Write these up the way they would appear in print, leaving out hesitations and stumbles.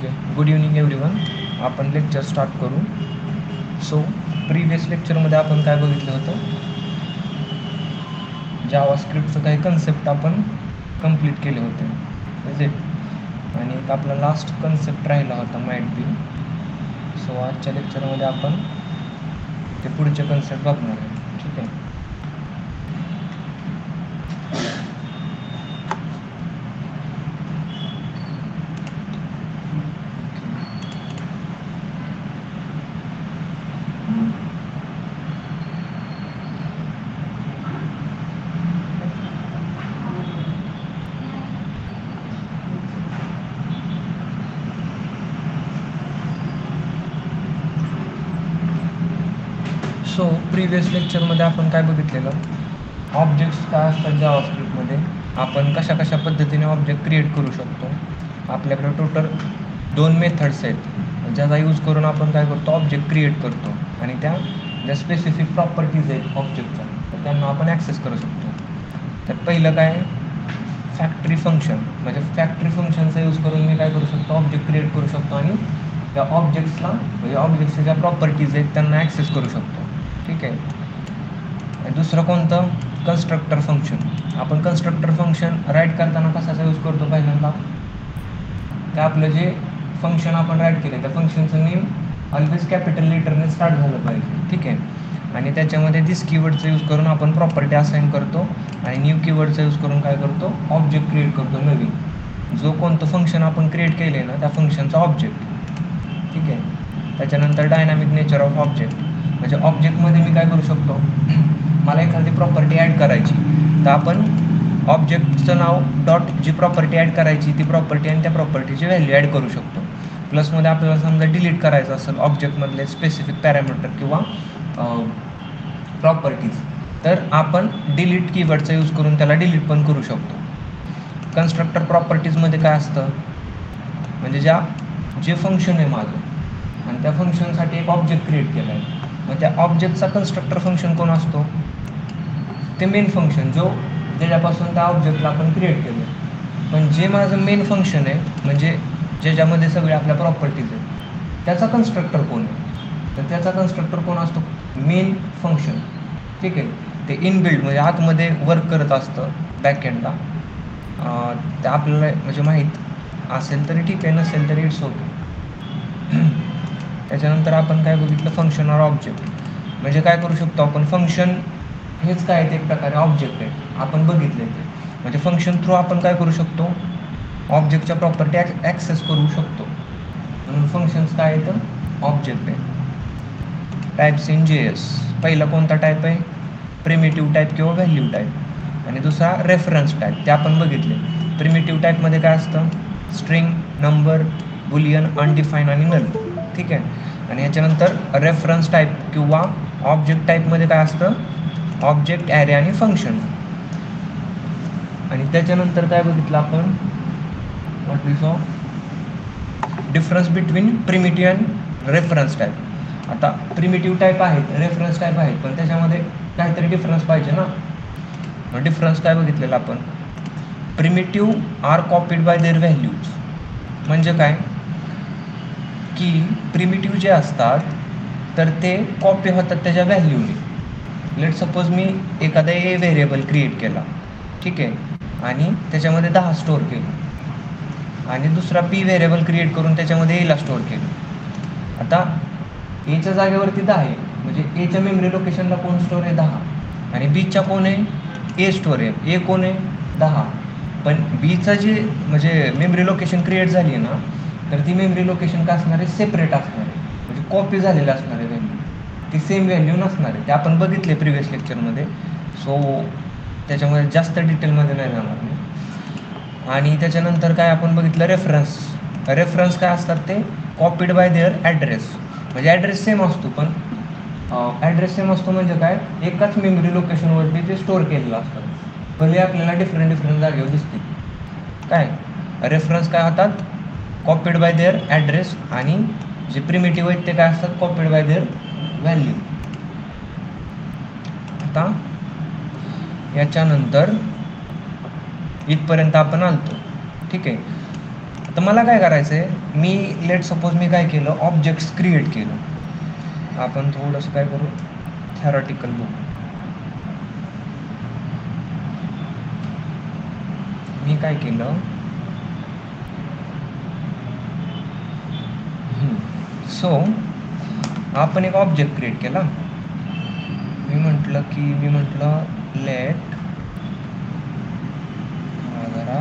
ठीक आहे. Good evening everyone. आपण लेक्चर स्टार्ट करू. सो प्रिव्हियस लेक्चरमध्ये आपण काय बघितलं होतं, जावास्क्रिप्टचं काही कन्सेप्ट आपण कंप्लीट केले होते इज इट. आणि एक आपला लास्ट कन्सेप्ट राहिला होता माइट बी. सो आजच्या लेक्चरमध्ये आपण ते पुढचे कन्सेप्ट बघणार आहे. ठीक आहे. सो प्रिव्हियस लेक्चरमध्ये आपण काय बघितलेलं, ऑब्जेक्ट्स काय असतात जावास्क्रिप्टमध्ये, आपण कशा कशा पद्धतीने ऑब्जेक्ट क्रिएट करू शकतो. आपल्याकडे टोटल 2 मेथड्स आहेत ज्याचा यूज करून आपण काय करतो, ऑब्जेक्ट क्रिएट करतो. आणि त्या ज्या स्पेसिफिक प्रॉपर्टीज आहेत ऑब्जेक्टच्या, तर त्यांना आपण ॲक्सेस करू शकतो. तर पहिलं काय, फॅक्टरी फंक्शन. म्हणजे फॅक्टरी फंक्शनचा यूज करून मी काय करू शकतो, ऑब्जेक्ट क्रिएट करू शकतो आणि त्या ऑब्जेक्ट्सला, म्हणजे ऑब्जेक्ट्सच्या ज्या प्रॉपर्टीज आहेत त्यांना ॲक्सेस करू शकतो. ठीक आहे. दुसरं कोणतं, कन्स्ट्रक्टर फंक्शन. आपण कन्स्ट्रक्टर फंक्शन राईट करताना कशाचा यूज करतो, पहिल्यांदा ते आपलं जे फंक्शन आपण राईट केलं त्या फंक्शनचं नेम ऑलवेज कॅपिटल लेटरने स्टार्ट झालं पाहिजे. ठीक आहे. आणि त्याच्यामध्ये दिस कीवर्डचा यूज करून आपण प्रॉपर्टी असाइन करतो आणि न्यू कीवर्डचा यूज करून काय करतो, ऑब्जेक्ट क्रिएट करतो नवीन. जो कोणतं फंक्शन आपण क्रिएट केलं आहे ना त्या फंक्शनचा ऑब्जेक्ट. ठीक आहे. त्याच्यानंतर डायनॅमिक नेचर ऑफ ऑब्जेक्ट. म्हणजे ऑब्जेक्टमध्ये मी काय करू शकतो, मला एखादी प्रॉपर्टी ॲड करायची, तर आपण ऑब्जेक्टचं नाव डॉट जी प्रॉपर्टी ॲड करायची ती प्रॉपर्टी आणि त्या प्रॉपर्टीची व्हॅल्यू ॲड करू शकतो. प्लसमध्ये आपल्याला समजा डिलीट करायचं असेल ऑब्जेक्टमधले स्पेसिफिक पॅरामीटर किंवा प्रॉपर्टीज, तर आपण डिलीट कीवर्डचा यूज करून त्याला डिलीट पण करू शकतो. कन्स्ट्रक्टर प्रॉपर्टीजमध्ये काय असतं, म्हणजे जे फंक्शन आहे माझं आणि त्या फंक्शनसाठी एक ऑब्जेक्ट क्रिएट केला आहे, मग त्या ऑब्जेक्टचा कन्स्ट्रक्टर फंक्शन कोण असतो, ते मेन फंक्शन जो ज्याच्यापासून त्या ऑब्जेक्टला आपण क्रिएट केलं. पण जे माझं मेन फंक्शन आहे, म्हणजे ज्याच्यामध्ये सगळे आपल्या प्रॉपर्टीज आहेत, त्याचा कन्स्ट्रक्टर कोण आहे, तर त्याचा कन्स्ट्रक्टर कोण असतो, मेन फंक्शन. ठीक आहे. ते इनबिल्ड म्हणजे आतमध्ये वर्क करत असतं बॅकएंडला. ते आपल्याला म्हणजे माहीत असेल तरी ठीक आहे, नसेल तरी इट्स ओके. त्याच्यानंतर आपण काय बघितलं, फंक्शन ऑर ऑब्जेक्ट. म्हणजे काय करू शकतो आपण, फंक्शन हेच काय ते एक प्रकारे ऑब्जेक्ट आहे, आपण बघितले ते. म्हणजे फंक्शन थ्रू आपण काय करू शकतो, ऑब्जेक्टच्या प्रॉपर्टी ॲक्सेस करू शकतो. म्हणून फंक्शन्स काय आहेत, ऑब्जेक्ट आहे. Types in JS. पहिला कोणता टाईप आहे, प्रिमिटिव्ह टाईप किंवा व्हॅल्यू टाईप. आणि दुसरा रेफरन्स टाईप, ते आपण बघितले. प्रिमिटिव्ह टाईपमध्ये काय असतं, स्ट्रिंग, नंबर, बुलियन, अनडिफाईन आणि नल. ठीक आहे. आणि याच्यानंतर रेफरन्स टाईप किंवा ऑब्जेक्ट टाईपमध्ये काय असतं, ऑब्जेक्ट, ॲरे आणि फंक्शन. आणि त्याच्यानंतर काय बघितलं आपण, व्हॉट वी सॉ difference between primitive and reference type. आता प्रिमिटिव्ह टाईप आहेत, रेफरन्स टाईप आहेत, पण त्याच्यामध्ये काहीतरी डिफरन्स पाहिजे ना. मग डिफरन्स काय बघितलेला आपण, primitive are copied by their values. म्हणजे काय की प्रिमिटिव्ह जे असतात तर ते कॉपी होतात त्याच्या व्हॅल्यूने. लेट सपोज मी एखादा ए व्हेरिएबल क्रिएट केला, ठीक आहे, आणि त्याच्यामध्ये 10 स्टोअर केलं, आणि दुसरा बी व्हेरिएबल क्रिएट करून त्याच्यामध्ये एला स्टोअर केलं. आता एच्या जागेवरती 10 आहे, म्हणजे एच्या मेमरी लोकेशनला कोण स्टोअर आहे, 10, आणि बीच्या कोण आहे, ए स्टोअर आहे. ए कोण आहे, 10. पण बीचा जी म्हणजे मेमरी लोकेशन क्रिएट झाली आहे ना, तर ती मेमरी लोकेशन काय असणार आहे, सेपरेट असणार आहे, म्हणजे कॉपी झालेलं असणार आहे व्हॅल्यू, ती सेम व्हॅल्यू नसणार आहे. ते आपण बघितले प्रिव्हियस लेक्चरमध्ये. सो त्याच्यामध्ये जास्त डिटेलमध्ये नाही जाणार मी. आणि त्याच्यानंतर काय आपण बघितलं, रेफरन्स. रेफरन्स काय असतात, ते कॉपीड बाय देअर ॲड्रेस. म्हणजे ॲड्रेस सेम असतो, पण ॲड्रेस सेम असतो म्हणजे काय, एकाच मेमरी लोकेशनवरती ते स्टोअर केलेलं असतं, भले आपल्याला डिफरंट जागेवर दिसतील. काय रेफरन्स काय होतात, कॉपीड बाय देअर ॲड्रेस, आणि जे प्रिमिटिव्ह आहेत ते काय असतात, कॉपीड बाय देअर व्हॅल्यू. आता याच्यानंतर इथपर्यंत आपण आलतो. ठीक आहे. तर मला काय करायचं आहे, मी लेट सपोज मी काय केलं, ऑब्जेक्ट्स क्रिएट केलं. आपण थोडंसं काय करू, थेरॉटिकल बुक. मी काय केलं, सो आपण एक ऑब्जेक्ट क्रिएट केला. मी म्हटलं लेट जरा,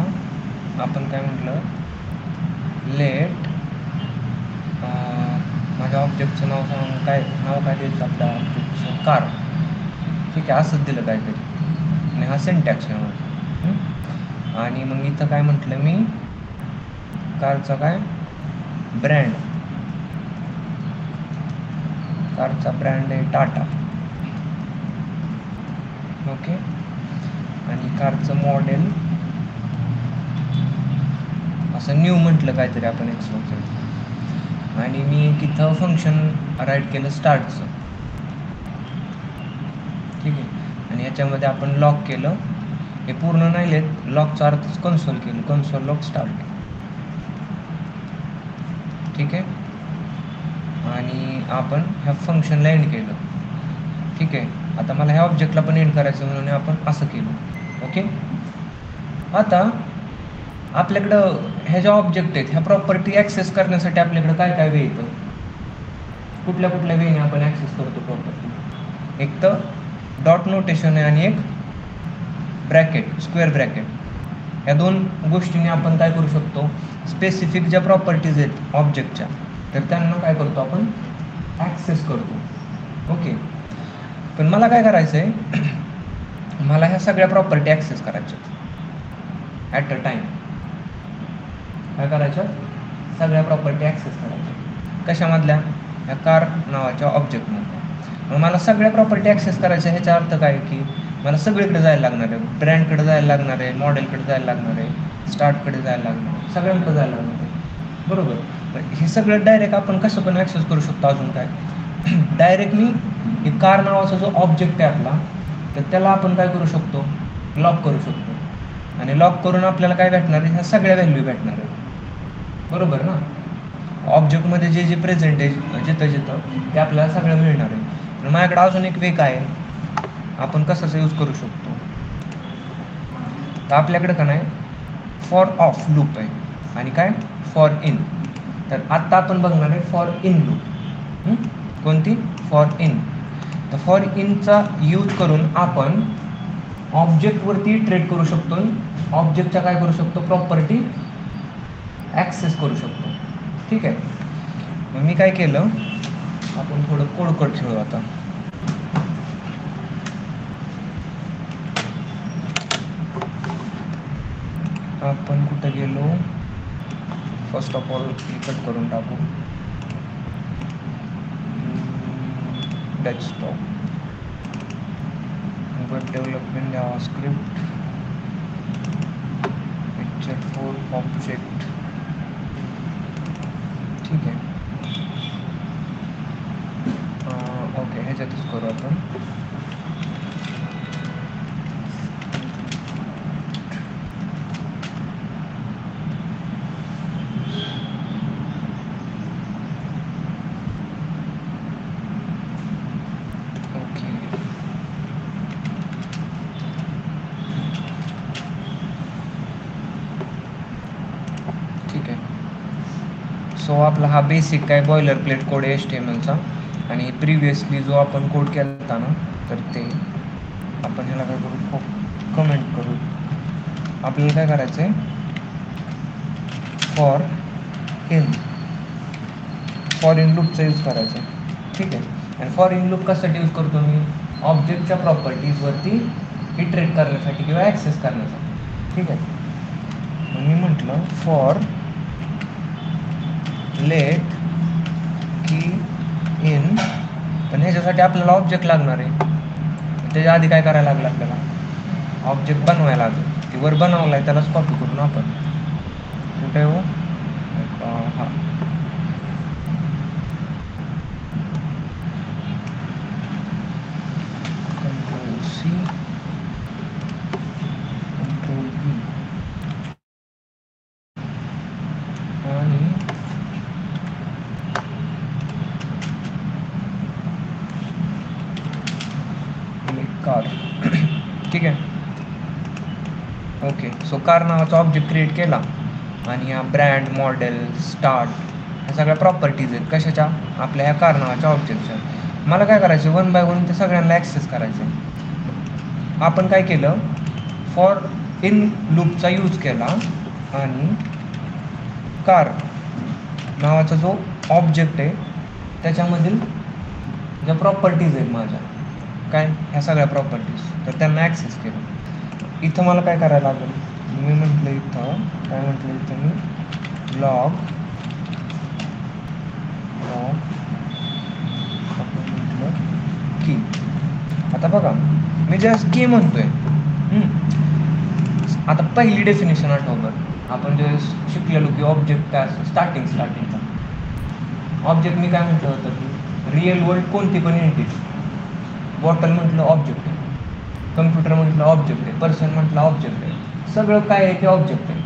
आपण काय म्हटलं, लेट माझ्या ऑब्जेक्टचं नाव सांग, नाव काय द्यायचं आपल्या ऑब्जेक्टचं, कार. ठीक आहे, असंच दिलं काहीतरी आणि हा सिंटॅक्स आहे माझं. आणि मग इथं काय म्हटलं मी, कारचा काय ब्रँड, कारचा ब्रँड आहे टाटा. ओके. आणि कारचं मॉडेल असं न्यू म्हटलं काहीतरी आपण एक्सप्लोर. आणि मी इथं फंक्शन राईट केलं स्टार्टचं. ठीक आहे. आणि याच्यामध्ये आपण लॉक केलं, हे पूर्ण नाही लिहित, लॉकचा अर्थच कन्सोल केलं, कन्सोल लॉक स्टार्ट. ठीक आहे. आणि आपण ह्या फंक्शनला एंड केलं. ठीक आहे. आता मला ह्या ऑब्जेक्टला पण एंड करायचं म्हणून आपण असं केलं. ओके. आता आपल्याकडं ह्या ज्या ऑब्जेक्ट आहेत ह्या प्रॉपर्टी ॲक्सेस करण्यासाठी आपल्याकडं काय काय वे येतं, कुठल्या वेने आपण ॲक्सेस करतो प्रॉपर्टी. एक तर डॉट नोटेशन आहे आणि एक ब्रॅकेट, स्क्वेअर ब्रॅकेट. या दोन गोष्टींनी आपण काय करू शकतो, स्पेसिफिक ज्या प्रॉपर्टीज आहेत ऑब्जेक्टच्या तर त्यांना काय करतो आपण ॲक्सेस करतो. ओके. पण मला काय करायचं आहे, मला ह्या सगळ्या प्रॉपर्टी ॲक्सेस करायच्या ॲट अ टाईम. काय करायचं, सगळ्या प्रॉपर्टी ॲक्सेस करायच्या. कशामधल्या, ह्या कार नावाच्या ऑब्जेक्टमधल्या. मग मला सगळ्या प्रॉपर्टी ॲक्सेस करायच्या, ह्याचा अर्थ काय की मला सगळीकडे जायला लागणार आहे, ब्रँडकडे जायला लागणार आहे, मॉडेलकडे जायला लागणार आहे, स्टार्टकडे जायला लागणार आहे, सगळ्यांकडे जायला लागणार आहे. बरोबर. पण हे सगळं डायरेक्ट आपण कसं पण ॲक्सेस करू शकतो. अजून काय, डायरेक्ट मी हे कार नावाचा जो ऑब्जेक्ट आहे आपला, तर त्याला आपण काय करू शकतो, लॉक करू शकतो. आणि लॉक करून आपल्याला काय भेटणार आहे, ह्या सगळ्या व्हॅल्यू भेटणार आहे. बरोबर ना. ऑब्जेक्टमध्ये जे जे प्रेझेंट आहे जिथं ते आपल्याला सगळं मिळणार आहे. पण माझ्याकडे अजून एक वे काय आहे, आपण कसं यूज करू शकतो, तर आपल्याकडे का नाही फॉर ऑफ लूप आहे आणि काय फॉर इन. तर आत्ता आपण बघणार आहे फॉर इन लूप. कोणती, फॉर इन. तर फॉर इनचा यूज करून आपण ऑब्जेक्टवरती ट्रेड करू शकतो, ऑब्जेक्टच्या काय करू शकतो, प्रॉपर्टी ॲक्सेस करू शकतो. ठीक आहे. मग मी काय केलं, आपण थोडं कोडकट खेळू आता. आपण कुठं गेलो, फर्स्ट ऑफ ऑल कट करून टाकू, desktop, web development JavaScript, picture 4 object. ठीक आहे. ओके, ह्याच्यातच करू आपण. सो आपला हा बेसिक काय बॉयलर प्लेट कोड आहे HTMLचा. आणि प्रिव्हियसली जो आपण कोड केला होता ना, तर ते आपण ह्याला काय करू, कमेंट करू. आपल्याला काय करायचं आहे, फॉर इन लूपचा यूज करायचा आहे. ठीक आहे. आणि फॉर इन लूप कशासाठी यूज करतो मी, ऑब्जेक्टच्या प्रॉपर्टीजवरती इटरेट करण्यासाठी किंवा ॲक्सेस करण्यासाठी. ठीक आहे. मग मी म्हटलं फॉर लेट की इन, पण ह्याच्यासाठी आपल्याला ऑब्जेक्ट लागणार आहे. त्याच्या आधी काय करायला लागलं, आपल्याला ऑब्जेक्ट बनवायला लागेल. ती वर बनवला आहे त्यालाच कॉपी करून आपण कुठे हो, हां Ctrl+C Ctrl+V आणि कार. ठीक आहे. ओके, सो कार नावाचा ऑब्जेक्ट क्रिएट केला आणि ह्या ब्रँड, मॉडेल, स्टार्ट ह्या सगळ्या प्रॉपर्टीज आहेत कशाच्या, आपल्या ह्या कार नावाच्या ऑब्जेक्टच्या. मला काय करायचं, 1 बाय 1 ते सगळ्यांना ॲक्सेस करायचं. आपण काय केलं, फॉर इन लूपचा यूज केला आणि कार नावाचा जो ऑब्जेक्ट आहे त्याच्यामधील ज्या प्रॉपर्टीज आहेत माझ्या, काय ह्या सगळ्या प्रॉपर्टीज, तर त्यांना ॲक्सेस केलं. इथं मला काय करायला लागेल, मी म्हटलं इथं काय म्हटलं, इथं मी लॉग आपण म्हटलं की. आता बघा मी जस्ट की म्हणतोय. आता पहिली डेफिनेशन आठवलं, आपण जे शिकलेलो की ऑब्जेक्ट काय असतं. स्टार्टिंगचा ऑब्जेक्ट मी काय म्हटलं होतं की रिअल वर्ल्ड कोणती पण एंटिटी. बॉटल म्हटलं ऑब्जेक्ट आहे, कम्प्युटर म्हटलं ऑब्जेक्ट आहे, पर्सन म्हटलं ऑब्जेक्ट आहे, सगळं काय आहे ते ऑब्जेक्ट आहे.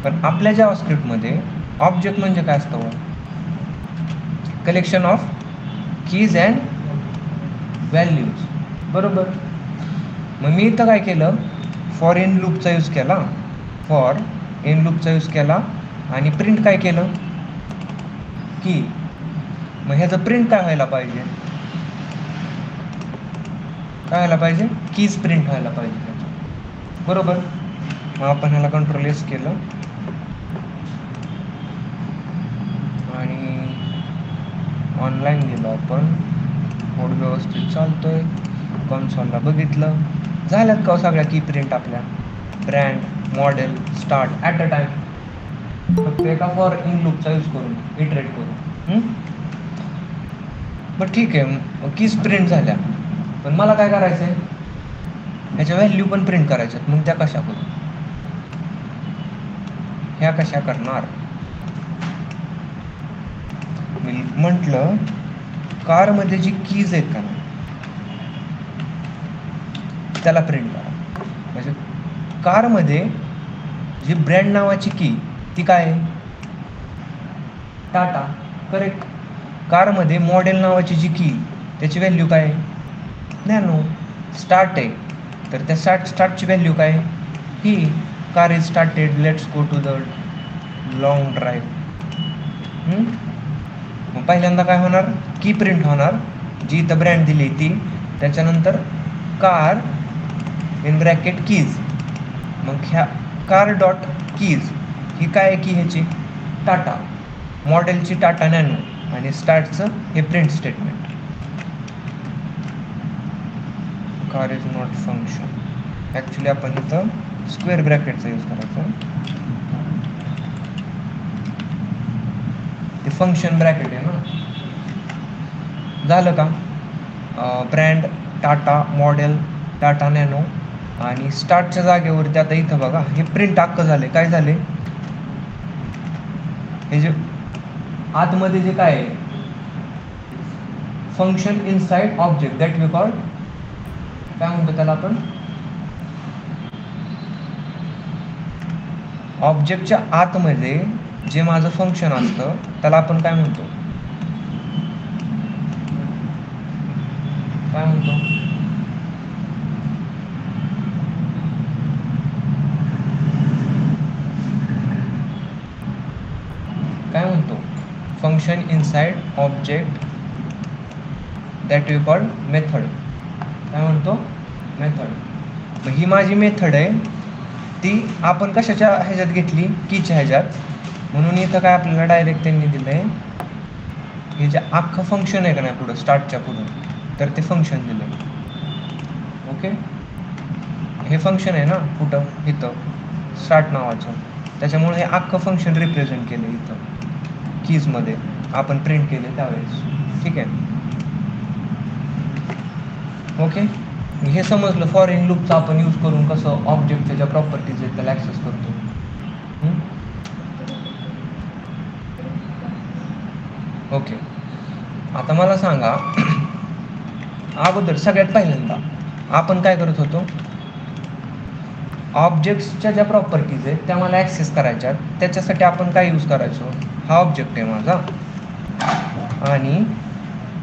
पण आपल्या जावास्क्रिप्टमध्ये ऑब्जेक्ट म्हणजे काय असतं, collection of keys and values, बरोबर. मग मी इथं काय केलं, फॉर इन लूपचा यूज केला, आणि प्रिंट काय केलं की. मग ह्याचं प्रिंट काय व्हायला पाहिजे, कीज प्रिंट व्हायला पाहिजे, बरोबर. मग आपण ह्याला कंट्रोल एस केलं आणि ऑनलाईन गेलो आपण, कोड व्यवस्थित चालतोय, कन्सोलला बघितलं, झाल्यात का सगळ्या की प्रिंट आपल्या, brand, model, start at a time, फक्त एका फॉर इन लूपचा यूज करून इटरेट करून. मग ठीक आहे, कीज प्रिंट झाल्या, पण मला काय करायचं आहे, ह्याच्या व्हॅल्यू पण प्रिंट करायच्यात. मग त्या कशा करू, ह्या कशा करणार. मी म्हटलं कारमध्ये जी कीज आहेत का ना त्याला प्रिंट करा. म्हणजे कारमध्ये जी ब्रँड नावाची की ती काय आहे, टाटा, करेक्ट. कारमध्ये मॉडेल नावाची जी की त्याची व्हॅल्यू काय आहे, नॅनो. स्टार्ट आहे तर त्या स्टार्टची व्हॅल्यू काय, ही car is started, let's go to the long drive. मग पहिल्यांदा काय होणार, की प्रिंट होणार, जी इथं ब्रँड दिली ती, त्याच्यानंतर कार इन ब्रॅकेट कीज. मग ह्या कार डॉट कीज ही काय आहे की ह्याची टाटा, मॉडेलची टाटा नॅनो, आणि स्टार्टचं हे print statement. Car is not function, actually आपण इथं स्क्वेअर ब्रॅकेटचा यूज करायचा, ते फंक्शन ब्रॅकेट आहे ना. झालं का, brand Tata, model Tata nano, आणि स्टार्टच्या जागेवरती आता इथं बघा हे प्रिंट अख्खं झाले. काय झाले, हे जे आतमध्ये जे काय आहे, function inside object, that we call, काय म्हणतो त्याला आपण, ऑब्जेक्टच्या आतमध्ये जे माझं फंक्शन असतं त्याला आपण काय म्हणतो, function inside object, that we call method. काय म्हणतो, मेथड. ही माझी मेथड आहे, ती आपण कशाच्या ह्याच्यात घेतली, कीच्या ह्याच्यात. म्हणून इथं काय आपल्याला डायरेक्ट त्यांनी दिलं आहे, हे जे अख्खं फंक्शन आहे का नाही पुढं, स्टार्टच्या पुढं, तर ते फंक्शन दिलं आहे. ओके, हे फंक्शन आहे ना कुठं, इथं स्टार्ट नावाचं, त्याच्यामुळे हे अख्खं फंक्शन रिप्रेझेंट केलं इथं कीजमध्ये आपण प्रिंट केले त्यावेळेस. ठीक आहे, ओके. हे समजलं फॉर इन लूपचा आपण यूज करून कसं ऑब्जेक्टच्या ज्या प्रॉपर्टीज आहेत त्याला ॲक्सेस करतो. ओके, आता मला सांगा, अगोदर सगळ्यात पहिल्यांदा आपण काय करत होतो, ऑब्जेक्ट्सच्या ज्या प्रॉपर्टीज आहेत त्या मला ॲक्सेस करायच्या, त्याच्यासाठी आपण काय यूज करायचो, हा ऑब्जेक्ट आहे माझा, आणि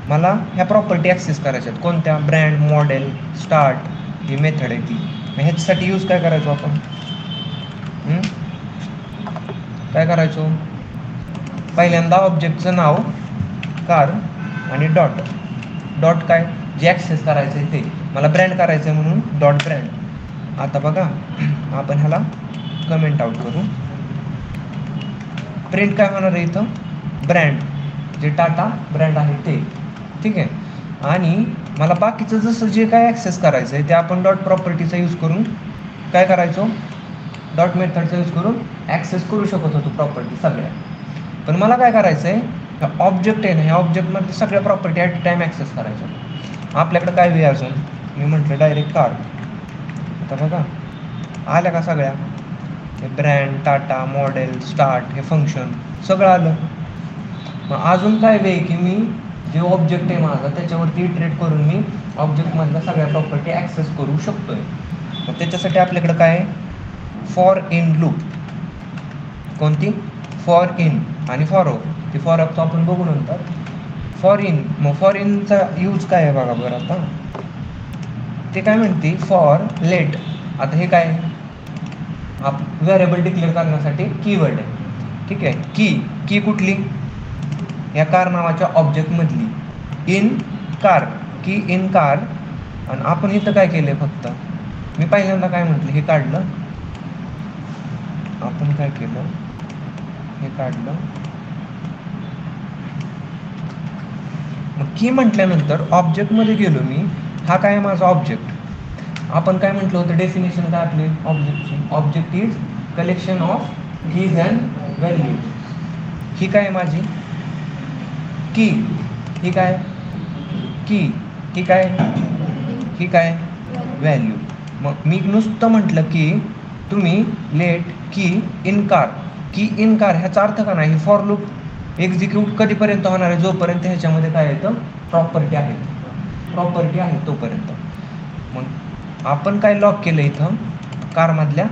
मला ह्या प्रॉपर्टी ॲक्सेस करायच्या आहेत. कोणत्या? ब्रँड, मॉडेल, स्टार्ट, ही मेथड आहे ती. मग ह्याच्यासाठी यूज काय करायचो आपण? काय करायचो? पहिल्यांदा ऑब्जेक्टचं नाव कार आणि डॉट. डॉट काय? जे ॲक्सेस करायचं आहे ते. मला ब्रँड करायचं आहे म्हणून डॉट ब्रँड. आता बघा, आपण ह्याला कमेंट आउट करू. प्रिंट काय होणार आहे इथं? ब्रँड, जे टाटा ब्रँड आहे ते. ठीक आहे. आणि मला बाकीचं जसं जे काय ॲक्सेस करायचं आहे ते आपण डॉट प्रॉपर्टीचा यूज करून काय करायचो? डॉट मेथडचा यूज करून ॲक्सेस करू शकत होतो प्रॉपर्टी सगळ्या. पण मला काय करायचं आहे? ऑब्जेक्ट आहे ना, ह्या ऑब्जेक्टमध्ये सगळ्या प्रॉपर्टी ॲट टाईम ॲक्सेस करायच्या. आपल्याकडं काय वेळ अजून? मी म्हटलं डायरेक्ट कार. आता बघा आल्या का सगळ्या? हे ब्रँड, टाटा, मॉडेल, स्टार्ट, हे फंक्शन सगळं आलं. मग अजून काय वे की मी जे ऑब्जेक्ट आहे माझा त्याच्यावरती इटरेट करून मी ऑब्जेक्टमधल्या सगळ्या प्रॉपर्टी ॲक्सेस करू शकतो आहे. मग त्याच्यासाठी आपल्याकडं काय आहे? For in loop. कोणती? फॉर इन आणि फॉर ऑफ. ती फॉर ऑफचं आपण बघू नंतर. फॉर इन, मग फॉर इनचा यूज काय आहे बघा बरं. आता ते काय म्हणते? For let. आता हे काय? व्हेरिएबल डिक्लेअर करण्यासाठी कीवर्ड आहे. ठीक आहे. की कुठली? या कार नावाच्या ऑब्जेक्टमधली. इन कार, की इन कार. आणि आपण इथं काय केलं आहे? फक्त मी पहिल्यांदा काय म्हटलं, हे काढलं. आपण काय केलं? हे काढलं. मग की म्हटल्यानंतर ऑब्जेक्टमध्ये गेलो मी. हा काय आहे? माझा ऑब्जेक्ट. आपण काय म्हटलं होतं? डेफिनेशन काय आपली ऑब्जेक्टची? Object is collection of keys and values. ही काय आहे माझी? की. ही काय? की. ही काय? ही काय? व्हॅल्यू. मग मी नुसतं म्हटलं की तुम्ही लेट की इन कार. की इन कार ह्याचा अर्थ का नाही? फॉर लूप एक्झिक्यूट कधीपर्यंत होणार आहे? जोपर्यंत ह्याच्यामध्ये काय येतं? प्रॉपर्टी आहे. प्रॉपर्टी आहे तोपर्यंत. मग आपण काय लॉक केलं इथं? कारमधल्या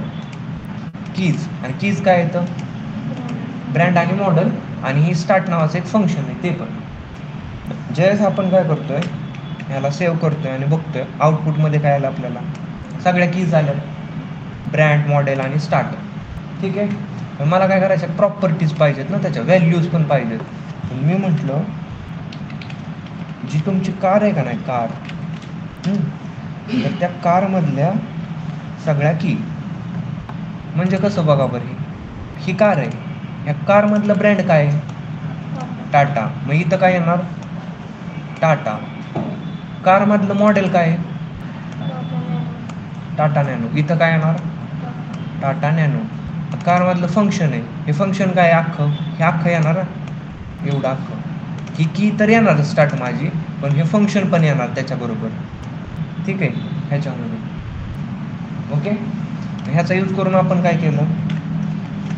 कीज. आणि कीज काय येतं? ब्रँड आणि मॉडेल. आणि ही स्टार्ट नावाचं एक फंक्शन आहे ते पण. ज्यावेळेस आपण काय करतोय? ह्याला सेव्ह करतोय आणि बघतोय आउटपुटमध्ये काय आलं आपल्याला? सगळ्या कीज आल्या. ब्रँड, मॉडेल आणि स्टार्ट. ठीक आहे. मला काय करायचं? प्रॉपर्टीज पाहिजेत ना, त्याच्या व्हॅल्यूज पण पाहिजेत. मी म्हटलं जी तुमची कार आहे का नाही, कार, तर त्या कारमधल्या सगळ्या की. म्हणजे कसं बघा बरं, ही कार आहे. ह्या कारमधलं ब्रँड काय आहे? टाटा. मग इथं काय येणार? टाटा. कारमधलं मॉडेल काय आहे? टाटा नॅनो. इथं काय येणार? टाटा नॅनो. कारमधलं फंक्शन आहे. हे फंक्शन काय आहे? अख्खं. हे अख्खं येणार एवढं अख्खं. ही की तर येणार स्टार्ट माझी, पण हे फंक्शन पण येणार त्याच्याबरोबर. ठीक आहे. ह्याच्यामध्ये ओके. ह्याचा यूज करून आपण काय केलं?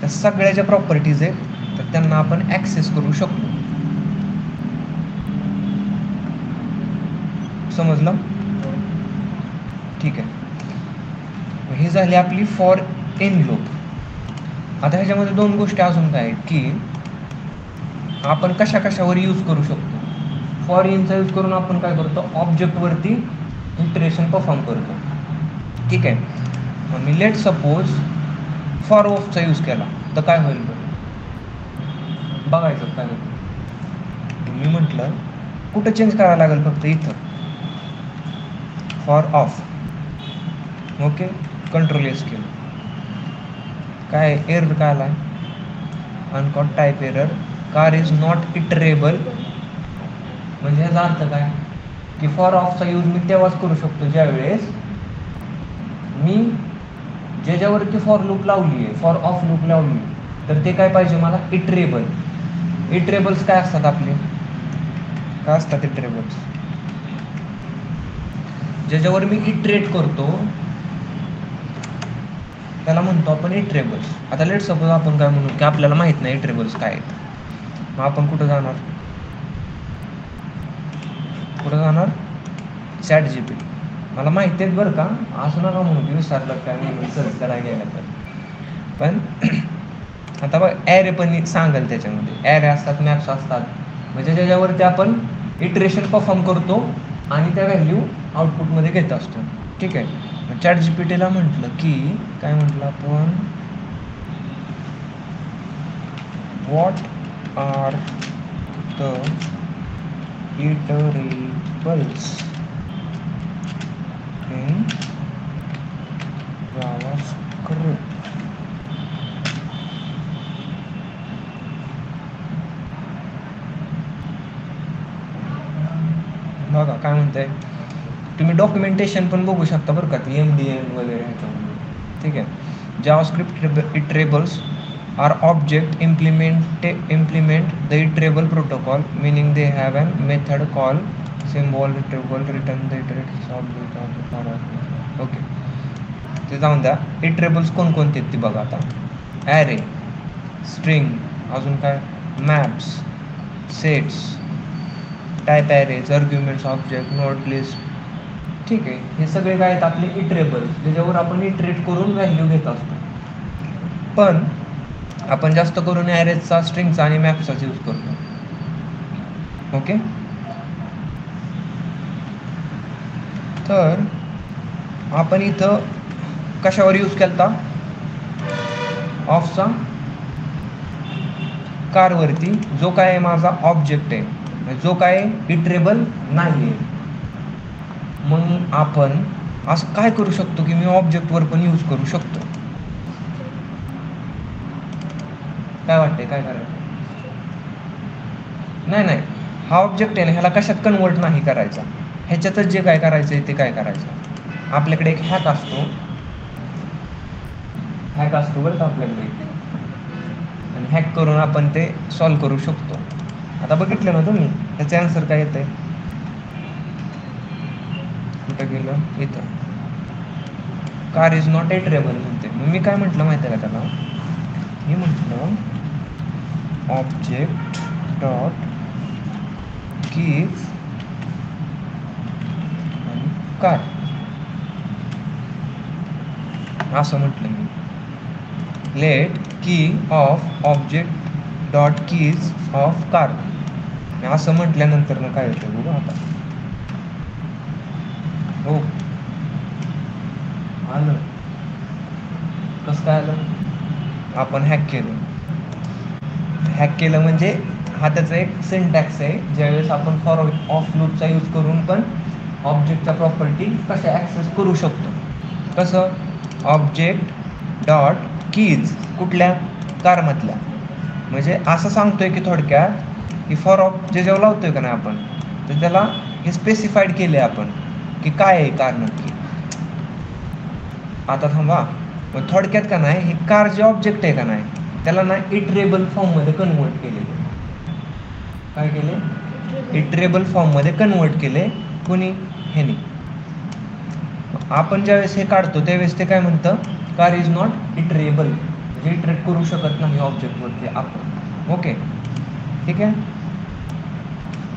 त्या सगळ्या ज्या प्रॉपर्टीज आहेत तर त्यांना आपण ॲक्सेस करू शकतो. समजलं? ठीक आहे. ही झाली आपली फॉर इन लूप. आता ह्याच्यामध्ये दोन गोष्टी अजून काय आहेत की आपण कशावर यूज करू शकतो. फॉर इनचा यूज करून आपण काय करतो? ऑब्जेक्टवरती इटरेशन परफॉर्म करतो. ठीक आहे. मग मी लेट सपोज फॉर ऑफचा यूज केला तर काय होईल बरं? बघायचं काय होतं. मी म्हटलं कुठं चेंज करायला लागेल? फक्त इथं for of. Okay. Control S केलं. काय एरर काय आला? Uncaught type error. Car is not iterable. म्हणजे ह्याचा अर्थ काय की फॉर ऑफचा यूज मी तेव्हाच करू शकतो ज्यावेळेस मी ज्याच्यावरती फॉर लूप लावली आहे, फॉर ऑफ लूप लावली, तर ते काय पाहिजे मला? इटरेबल. इटरेबल्स काय असतात आपले? काय असतात इटरेबल्स? ज्याच्यावर मी इटरेट करतो त्याला म्हणतो आपण इटरेबल्स. आता लेट सपोज आपण काय म्हणू की आपल्याला माहित नाही इटरेबल्स काय आहेत. मग आपण कुठं जाणार? ChatGPT. मला माहिती आहेत बरं का, असं नका म्हणू की विसरलं काय म्हणून सर्च करायला गेलं तर. पण आता बघ ॲरे पण सांगेल त्याच्यामध्ये. ॲरे असतात, मॅप्स असतात. म्हणजे ज्याच्यावरती आपण इटरेशन परफॉर्म करतो आणि त्या व्हॅल्यू आउटपुटमध्ये घेत असतो. ठीक आहे. चॅट जीपीटीला म्हटलं की काय म्हटलं आपण, what are the iterables in JavaScript. बघा काय म्हणताय, तुम्ही डॉक्युमेंटेशन पण बघू शकता बरं का, ती MDN वगैरे ह्याच्यामध्ये. ठीक आहे. JavaScript iterables are object implement the iterable protocol, meaning they have a method call symbol iterable return the iterated object. Okay, ते जाऊन द्या. इटरेबल्स कोणकोणते आहेत ते बघा आता. ॲरे, स्ट्रिंग, अजून काय, maps, sets, type arrays, arguments, object, node, list. ठीक आहे. हे सगळे काय आहेत आपले इटरेबल्स, ज्याच्यावर आपण इटरेट करून व्हॅल्यू घेत असतो. पण आपण जास्त करून ॲरेजचा, स्ट्रिंगचा आणि मॅप्सचाच यूज करतो. ओके. तर आपण इथं कशावर यूज केला होता, ऑफचा कारवरती, जो काय माझा ऑब्जेक्ट आहे, जो काय इटरेबल नाही आहे. मग आपण असं काय करू शकतो की मी ऑब्जेक्टवर पण यूज करू शकतो. काय वाटतंय, काय करायचं? नाही, हा ऑब्जेक्ट आहे ना, ह्याला कशात कन्वर्ट नाही करायचा, ह्याच्यातच जे काय करायचं आहे ते काय करायचं. आपल्याकडे एक हॅक असतो बरं का आपल्याकडे, आणि हॅक करून आपण ते सॉल्व करू शकतो. आता बघितलं ना तुम्ही, त्याचे आन्सर काय येत आहे, कुठं गेलं, इथं कार इज नॉट इटरेबल म्हणते. मग मी काय म्हटलं माहिती आहे का त्याला, मी म्हटलं ऑब्जेक्ट डॉट कीज आणि कार, असं म्हटलं मी. लेट की of object dot keys of car. असं म्हटल्यानंतर ना काय होतं बघू आता. हो, आलं. कसं काय आलं, आपण हॅक केलं म्हणजे हा त्याचा एक सिंटॅक्स आहे. ज्यावेळेस आपण फॉर ऑफ लूपचा यूज करून पण ऑब्जेक्टच्या प्रॉपर्टी कशा ॲक्सेस करू शकतो. कसं, ऑब्जेक्ट डॉट कीज कुठल्या, कारमधल्या. म्हणजे असं सांगतोय की थोडक्यात की फॉर ऑफ जे जेव्हा लावतोय का नाही आपण, तर त्याला हे स्पेसिफाईड केलं आहे आपण की काय आहे कार नक्की. आता थांबा, मग थोडक्यात का नाही, हे कार जे ऑब्जेक्ट आहे का नाही, त्याला ना इटरेबल फॉर्ममध्ये कन्वर्ट केलेले. काय केले, इटरेबल फॉर्ममध्ये कन्वर्ट केले. कोणी, ह्यानी. आपण ज्यावेळेस हे काढतो त्यावेळेस ते काय म्हणतं, कार इज नॉट इटरेबल, म्हणजे इटरेट करू शकत नाही ऑब्जेक्टवरती आपण. ओके, ठीक आहे.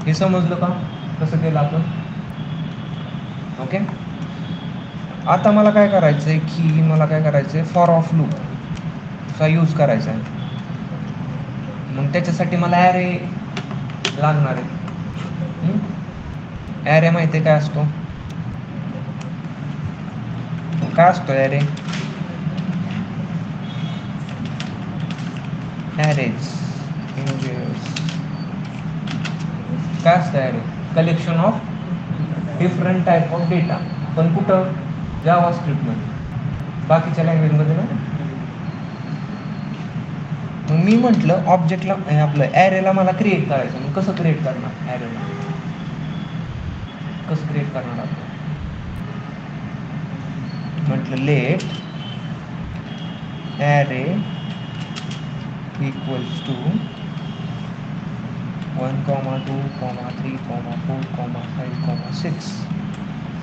हे समजलं का कसं केलं आपण. ओके. आता मला काय करायचं आहे की मला काय करायचं आहे, फॉर ऑफ लूपचा यूज करायचा आहे. मग त्याच्यासाठी मला ॲरे लागणार आहे. ॲरे माहिती आहे काय असतो, काय असतो ॲरे, ॲरेज काय असतं array, collection of different type of data. पण कुठं, जावास्क्रिप्टमध्ये, बाकीच्या लँग्वेजमध्ये ना. मग मी म्हटलं ऑब्जेक्टला आपलं ॲरेला मला क्रिएट करायचं. मग कसं क्रिएट करणार ॲरेला, कसं क्रिएट करणार आपण, म्हटलं लेट ॲरे इक्वल्स टू 1, 2, 3, 4, 5, 6.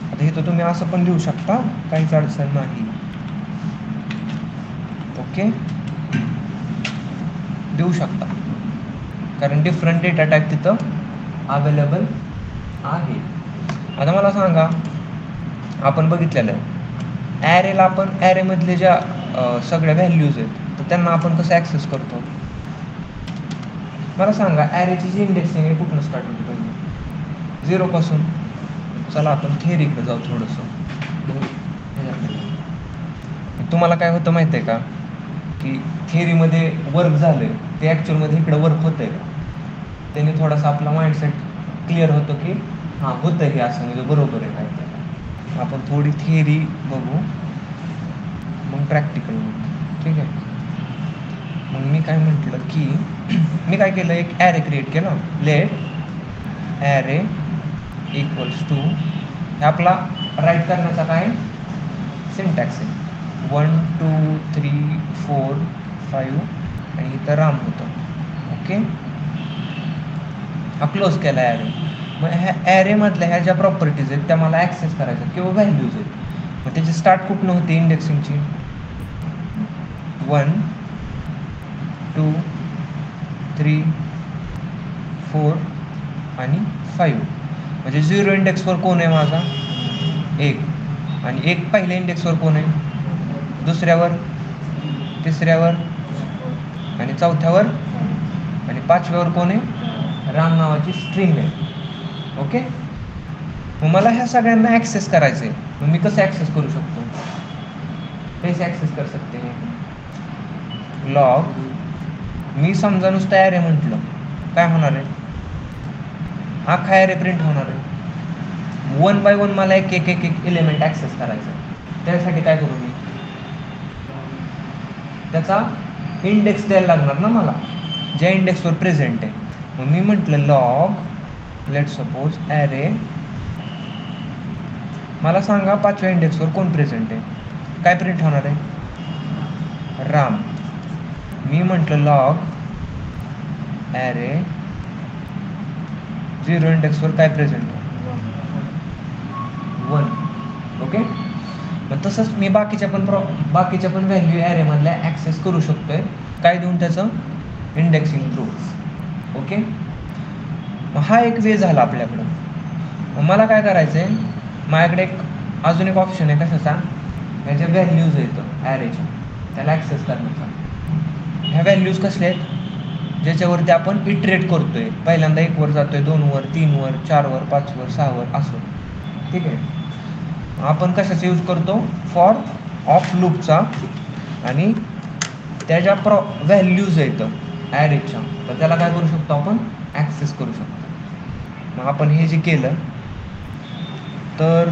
आता हे तर तुम्ही असं पण लिहू शकता, काहीच अडचण नाही. ओके, देऊ शकता, कारण डिफरंट डेटा टाईप तिथं अवेलेबल आहे. आता मला सांगा, आपण बघितलेलं आहे ॲरेला, आपण ॲरेमधले ज्या सगळ्या व्हॅल्यूज आहेत तर त्यांना आपण कसं ॲक्सेस करतो. मला सांगा, ॲरेची जी इंडेक्सिंग आहे कुठून स्टार्ट होते पहिले, 0 पासून. चला आपण थेअरीकडे जाऊ थोडंसं. तुम्हाला काय होतं माहिती आहे का, की थिअरीमध्ये वर्क झालं ते ॲक्च्युअलमध्ये इकडं वर्क होतं आहे का, त्याने थोडासा आपला माइंडसेट क्लिअर होतो की हां होतं हे असं, म्हणजे बरोबर आहे काय ते. आपण थोडी थिअरी बघू, मग प्रॅक्टिकल बघू, ठीक आहे. मग मी काय म्हटलं की मी काय केलं, एक ॲरे क्रिएट केला. लेट ॲरे इक्वल्स टू, हे आपला राईट करण्याचा काय सिंटॅक्स आहे. 1 2 3 4 5 आणि इथं राम होतं. ओके, हा क्लोज केला ॲरे. मग ह्या ॲरेमधल्या ह्या ज्या प्रॉपर्टीज आहेत त्या मला ॲक्सेस करायच्या किंवा व्हॅल्यूज आहेत. मग त्याची स्टार्ट कुठनं होते इंडेक्सिंगची, 1 2 3 4 आणि 5. म्हणजे 0 इंडेक्सवर कोण आहे माझा, 1. आणि 1 पहिल्या इंडेक्सवर कोण आहे, दुसऱ्यावर, तिसऱ्यावर आणि चौथ्यावर आणि 5व्यावर कोण आहे, राम नावाची स्ट्रिंग आहे. ओके, मग मला ह्या सगळ्यांना ॲक्सेस करायचं आहे. मग मी कसं ॲक्सेस करू शकतो, कैसे ॲक्सेस कर सकते हैं, लॉग. मी समजा नुसतं ॲरे म्हटलं, काय होणार आहे, अख्खा ॲरे प्रिंट होणार आहे. 1 बाय 1 मला एक एक एक एक एलिमेंट ॲक्सेस करायचं आहे. त्यासाठी काय करू मी, त्याचा इंडेक्स द्यायला लागणार ना मला, ज्या इंडेक्सवर प्रेझेंट आहे. मग मी म्हटलं लॉग लेट सपोज ॲरे, मला सांगा 5व्या इंडेक्सवर कोण प्रेझेंट आहे, काय प्रिंट होणार आहे, राम. मी म्हटलं लॉग ॲरे 0 इंडेक्सवर काय प्रेझेंट आहे, 1. ओके, मग तसंच मी बाकीच्या पण व्हॅल्यू ॲरेमधल्या ॲक्सेस करू शकतो आहे, काय देऊन, त्याचं इंडेक्सिंग थ्रू. ओके, मग हा एक वे झाला आपल्याकडं. मग मला काय करायचं आहे, माझ्याकडे अजून एक ऑप्शन आहे कशाचा, ह्याच्या व्हॅल्यूज आहेत ॲरेच्या, त्याला ॲक्सेस करण्याचा. ह्या व्हॅल्यूज कसल्या आहेत, ज्याच्यावरती आपण इटरेट करतो आहे. पहिल्यांदा 1 वर जातो आहे, 2 वर, 3 वर, 4 वर, 5 वर, 6 वर असं. ठीक आहे, आपण कशाचा यूज करतो, फॉर ऑफ लूपचा. आणि त्याच्या व्हॅल्यूज आहेत ॲरेच्या, तर त्याला काय करू शकतो आपण, ॲक्सेस करू शकतो. मग आपण हे जे केलं तर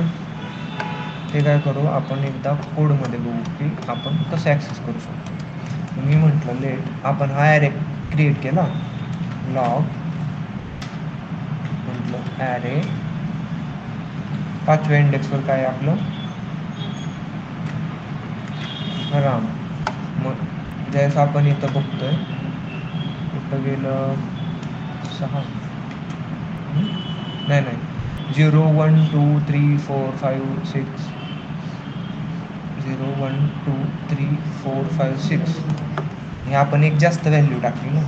ते काय करू, आपण एकदा कोडमध्ये बघू की आपण कसं ॲक्सेस करू शकतो. मी म्हटलं लेट, आपण हा ॲरे क्रिएट केला, लॉग म्हटलं ॲरे 5व्या इंडेक्सवर काय आहे आपलं, राम. मग ज्यावेळेस आपण इथं बघतोय, इथं गेलं 6, नाही 0 1 2 3 4 5 6, 0 1 2 3 4 5 6. हे आपण एक जास्त व्हॅल्यू टाकली ना,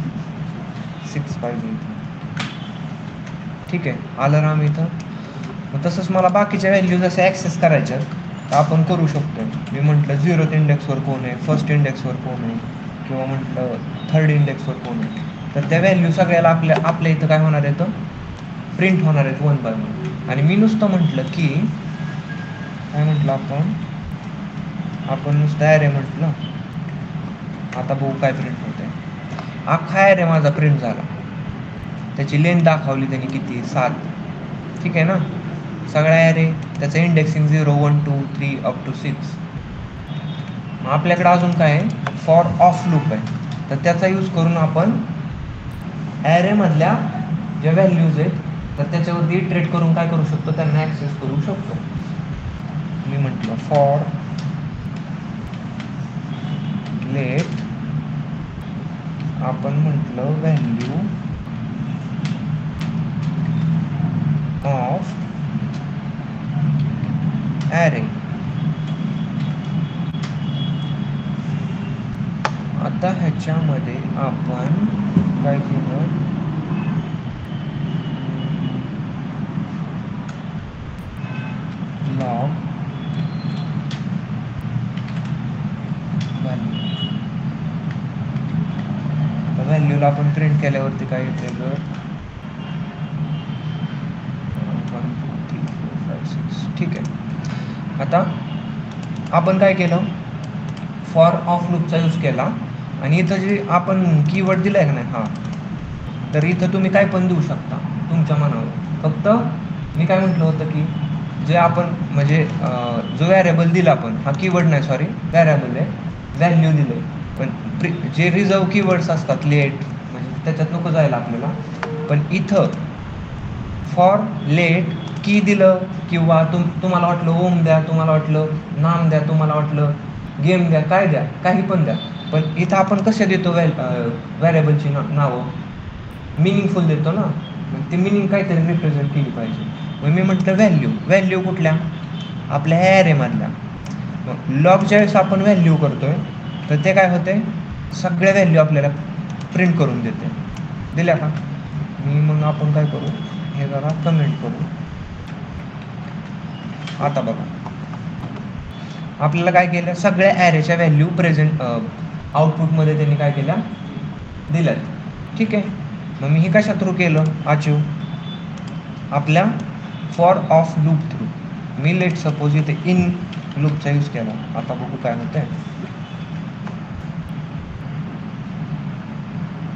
6 पाहिजे इथं. ठीक आहे, आलं राम इथं. मग तसंच मला बाकीच्या व्हॅल्यूज असे ॲक्सेस करायच्या तर आपण करू शकतो. मी म्हटलं 0th इंडेक्सवर कोण आहे, 1st इंडेक्सवर कोण आहे, किंवा म्हटलं 3rd इंडेक्सवर कोण आहे, तर त्या व्हॅल्यू सगळ्याला आपल्या इथं काय होणार आहे, तर प्रिंट होणार आहेत 1 बाय 1. आणि मी नुसतं म्हटलं की काय म्हटलं आपण नुसतं ॲरे म्हटलं, आता बघू काय प्रिंट होत आहे. अख्खा ॲरे माझा प्रिंट झाला, त्याची लेंथ दाखवली त्यांनी किती, 7. ठीक आहे ना, सगळा ॲरे, त्याचं इंडेक्सिंग 0 1 2 3 अप टू 6. मग आपल्याकडे अजून काय आहे, फॉर ऑफ लूप आहे, तर त्याचा यूज करून आपण ॲरेमधल्या ज्या व्हॅल्यूज आहेत तर त्याच्यावरती इटरेट करून काय करू शकतो, त्यांना ॲक्सेस करू शकतो. मी म्हटलं फॉर लेट, आपण म्हटलं व्हॅल्यू ऑफ ॲरे. आता ह्याच्यामध्ये आपण काय केलं, लॉग व्हॅल्यूला आपण प्रिंट केल्यावरती काय येते, जर आता आपण काय केलं, फॉर ऑफ लूपचा यूज केला आणि इथं जे आपण कीवर्ड दिला आहे का नाही, हां, तर इथं तुम्ही काय पण देऊ शकता तुमच्या मनावर. फक्त मी काय म्हटलं होतं की जे आपण म्हणजे जो व्हॅरिएबल दिला आपण, हा कीवर्ड नाही, सॉरी व्हॅरिएबल आहे, व्हॅल्यू दिलं आहे. पण जे रिझर्व कीवर्ड्स असतात लेट, म्हणजे त्याच्यात नको जायला आपल्याला. पण इथं फॉर लेट की दिलं, किंवा तुम्हाला वाटलं ओम द्या, तुम्हाला वाटलं नाम द्या, तुम्हाला वाटलं गेम द्या, काय द्या, काही पण द्या. पण इथं आपण कसे देतो व्हॅरिएबलची नावं, मिनिंगफुल देतो ना. मग ते मिनिंग काहीतरी रिप्रेझेंट केली पाहिजे. मग मी म्हटलं व्हॅल्यू कुठल्या, आपल्या ॲरेमधल्या. मग लॉगच्या वेळेस आपण व्हॅल्यू करतोय, तर ते काय होते, सगळ्या व्हॅल्यू आपल्याला प्रिंट करून देते. दिल्या का? मग आपण काय करू, हे जरा कमेंट करू. आता बघा, आपल्याला काय केलं, सगळ्या ॲरेच्या व्हॅल्यू प्रेझेंट आउटपुटमध्ये त्यांनी काय केल्या, दिल्यात. ठीक आहे. मग मी हे कशा थ्रू केलं अचीव, आपल्या for of loop through. Me let suppose इथे इन लूपचा यूज केला. आता बघू काय होतंय,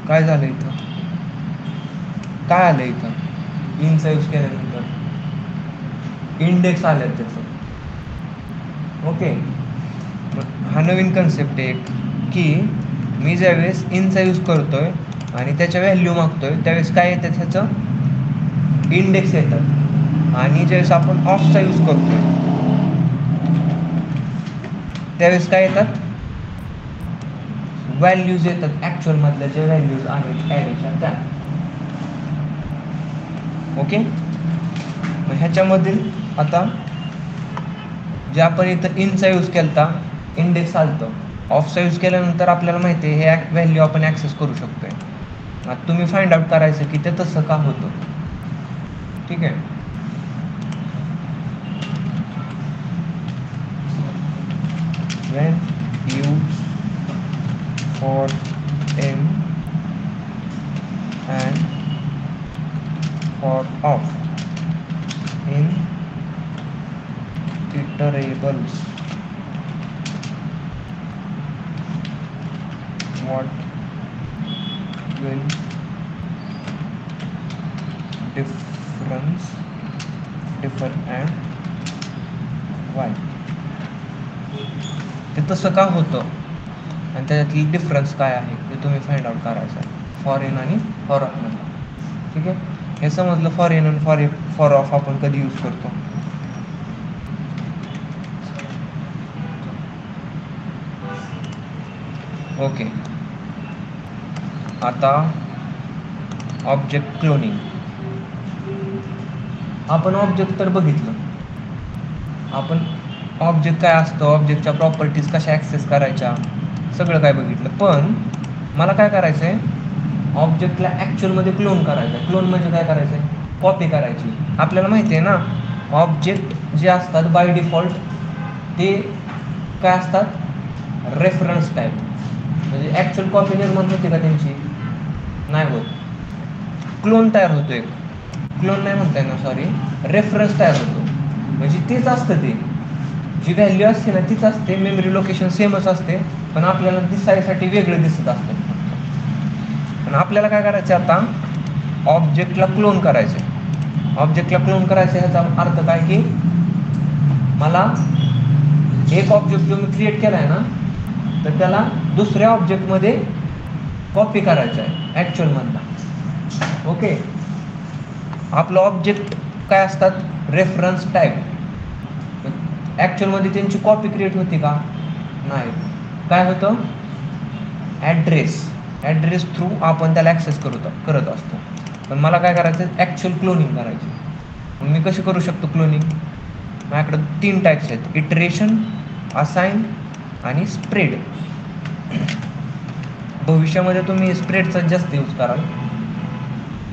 काय झालं इथं, काय आलं इथं, इनचा यूज केल्यानंतर इंडेक्स आल्यात त्याचं. ओके. हा नवीन कन्सेप्ट आहे की मी ज्यावेळेस इनचा यूज करतोय आणि त्याच्या व्हॅल्यू मागतोय, त्यावेळेस काय येतं, त्याचं इंडेक्स येतात. आणि ज्यावेळेस आपण ऑफचा यूज करतोय त्यावेळेस काय येतात, व्हॅल्यूज येतात, ॲक्च्युअलमधल्या ज्या व्हॅल्यूज आहेत ॲरेच्या त्या. ओके. मग ह्याच्यामधील आता जे आपण इथं इनचा यूज केला, इंडेक्स आलतं. ऑफचा यूज केल्यानंतर आपल्याला माहिती आहे हे व्हॅल्यू आपण ॲक्सेस करू शकतोय. आता तुम्ही फाइंड आउट करायचं की ते तसं का होतं. ठीक आहे. when you for m and for of in iterables, what will differ and why. ते तसं का होतं आणि त्याच्यातली डिफरन्स काय आहे ते तुम्ही फाइंड आउट करायचं आहे, फॉर इन आणि फॉर ऑफ मध्ये. ठीक आहे. हे समजलं, फॉर इन आणि फॉर ऑफ आपण कधी यूज करतो. ओके. आता ऑब्जेक्ट क्लोनिंग, आपण ऑब्जेक्ट तर बघितलं, आपण ऑब्जेक्ट काय असतं, ऑब्जेक्टच्या प्रॉपर्टीज कशा ॲक्सेस करायच्या, सगळं काय बघितलं. पण मला काय करायचं आहे, ऑब्जेक्टला ॲक्च्युअलमध्ये क्लोन करायचं आहे. क्लोन म्हणजे काय करायचं आहे, कॉपी करायची. आपल्याला माहिती आहे ना, ऑब्जेक्ट जे असतात बाय डिफॉल्ट ते काय असतात, रेफरन्स टाईप. म्हणजे ॲक्च्युअल कॉपी निर्माण होते का त्यांची, नाही होत. क्लोन तयार होतो, एक क्लोन नाही म्हणता येणार, सॉरी, रेफरन्स तयार होतो. म्हणजे तेच असतं, ते जी व्हॅल्यू असते ना तीच असते, मेमरी लोकेशन सेमच असते, पण आपल्याला दिसायसाठी वेगळं दिसत असतं. पण आपल्याला काय करायचं, आता ऑब्जेक्टला क्लोन करायचं. ऑब्जेक्टला क्लोन करायचं ह्याचा अर्थ काय की मला एक ऑब्जेक्ट जो मी क्रिएट केला आहे ना, तर त्याला दुसऱ्या ऑब्जेक्टमध्ये कॉपी करायचं आहे ॲक्च्युअलमधला. ओके. आपलं ऑब्जेक्ट काय असतात, रेफरन्स टाईप. ॲक्च्युअलमध्ये त्यांची कॉपी क्रिएट होती का, नाही. काय होतं, ॲड्रेस थ्रू आपण त्याला ॲक्सेस करत असतो. पण मला काय करायचं, ॲक्च्युअल क्लोनिंग करायची. मग मी कशी करू शकतो क्लोनिंग, माझ्याकडं 3 टाईप्स आहेत, इटरेशन, असाइन आणि स्प्रेड. भविष्यामध्ये तुम्ही स्प्रेडचा जास्त यूज कराल,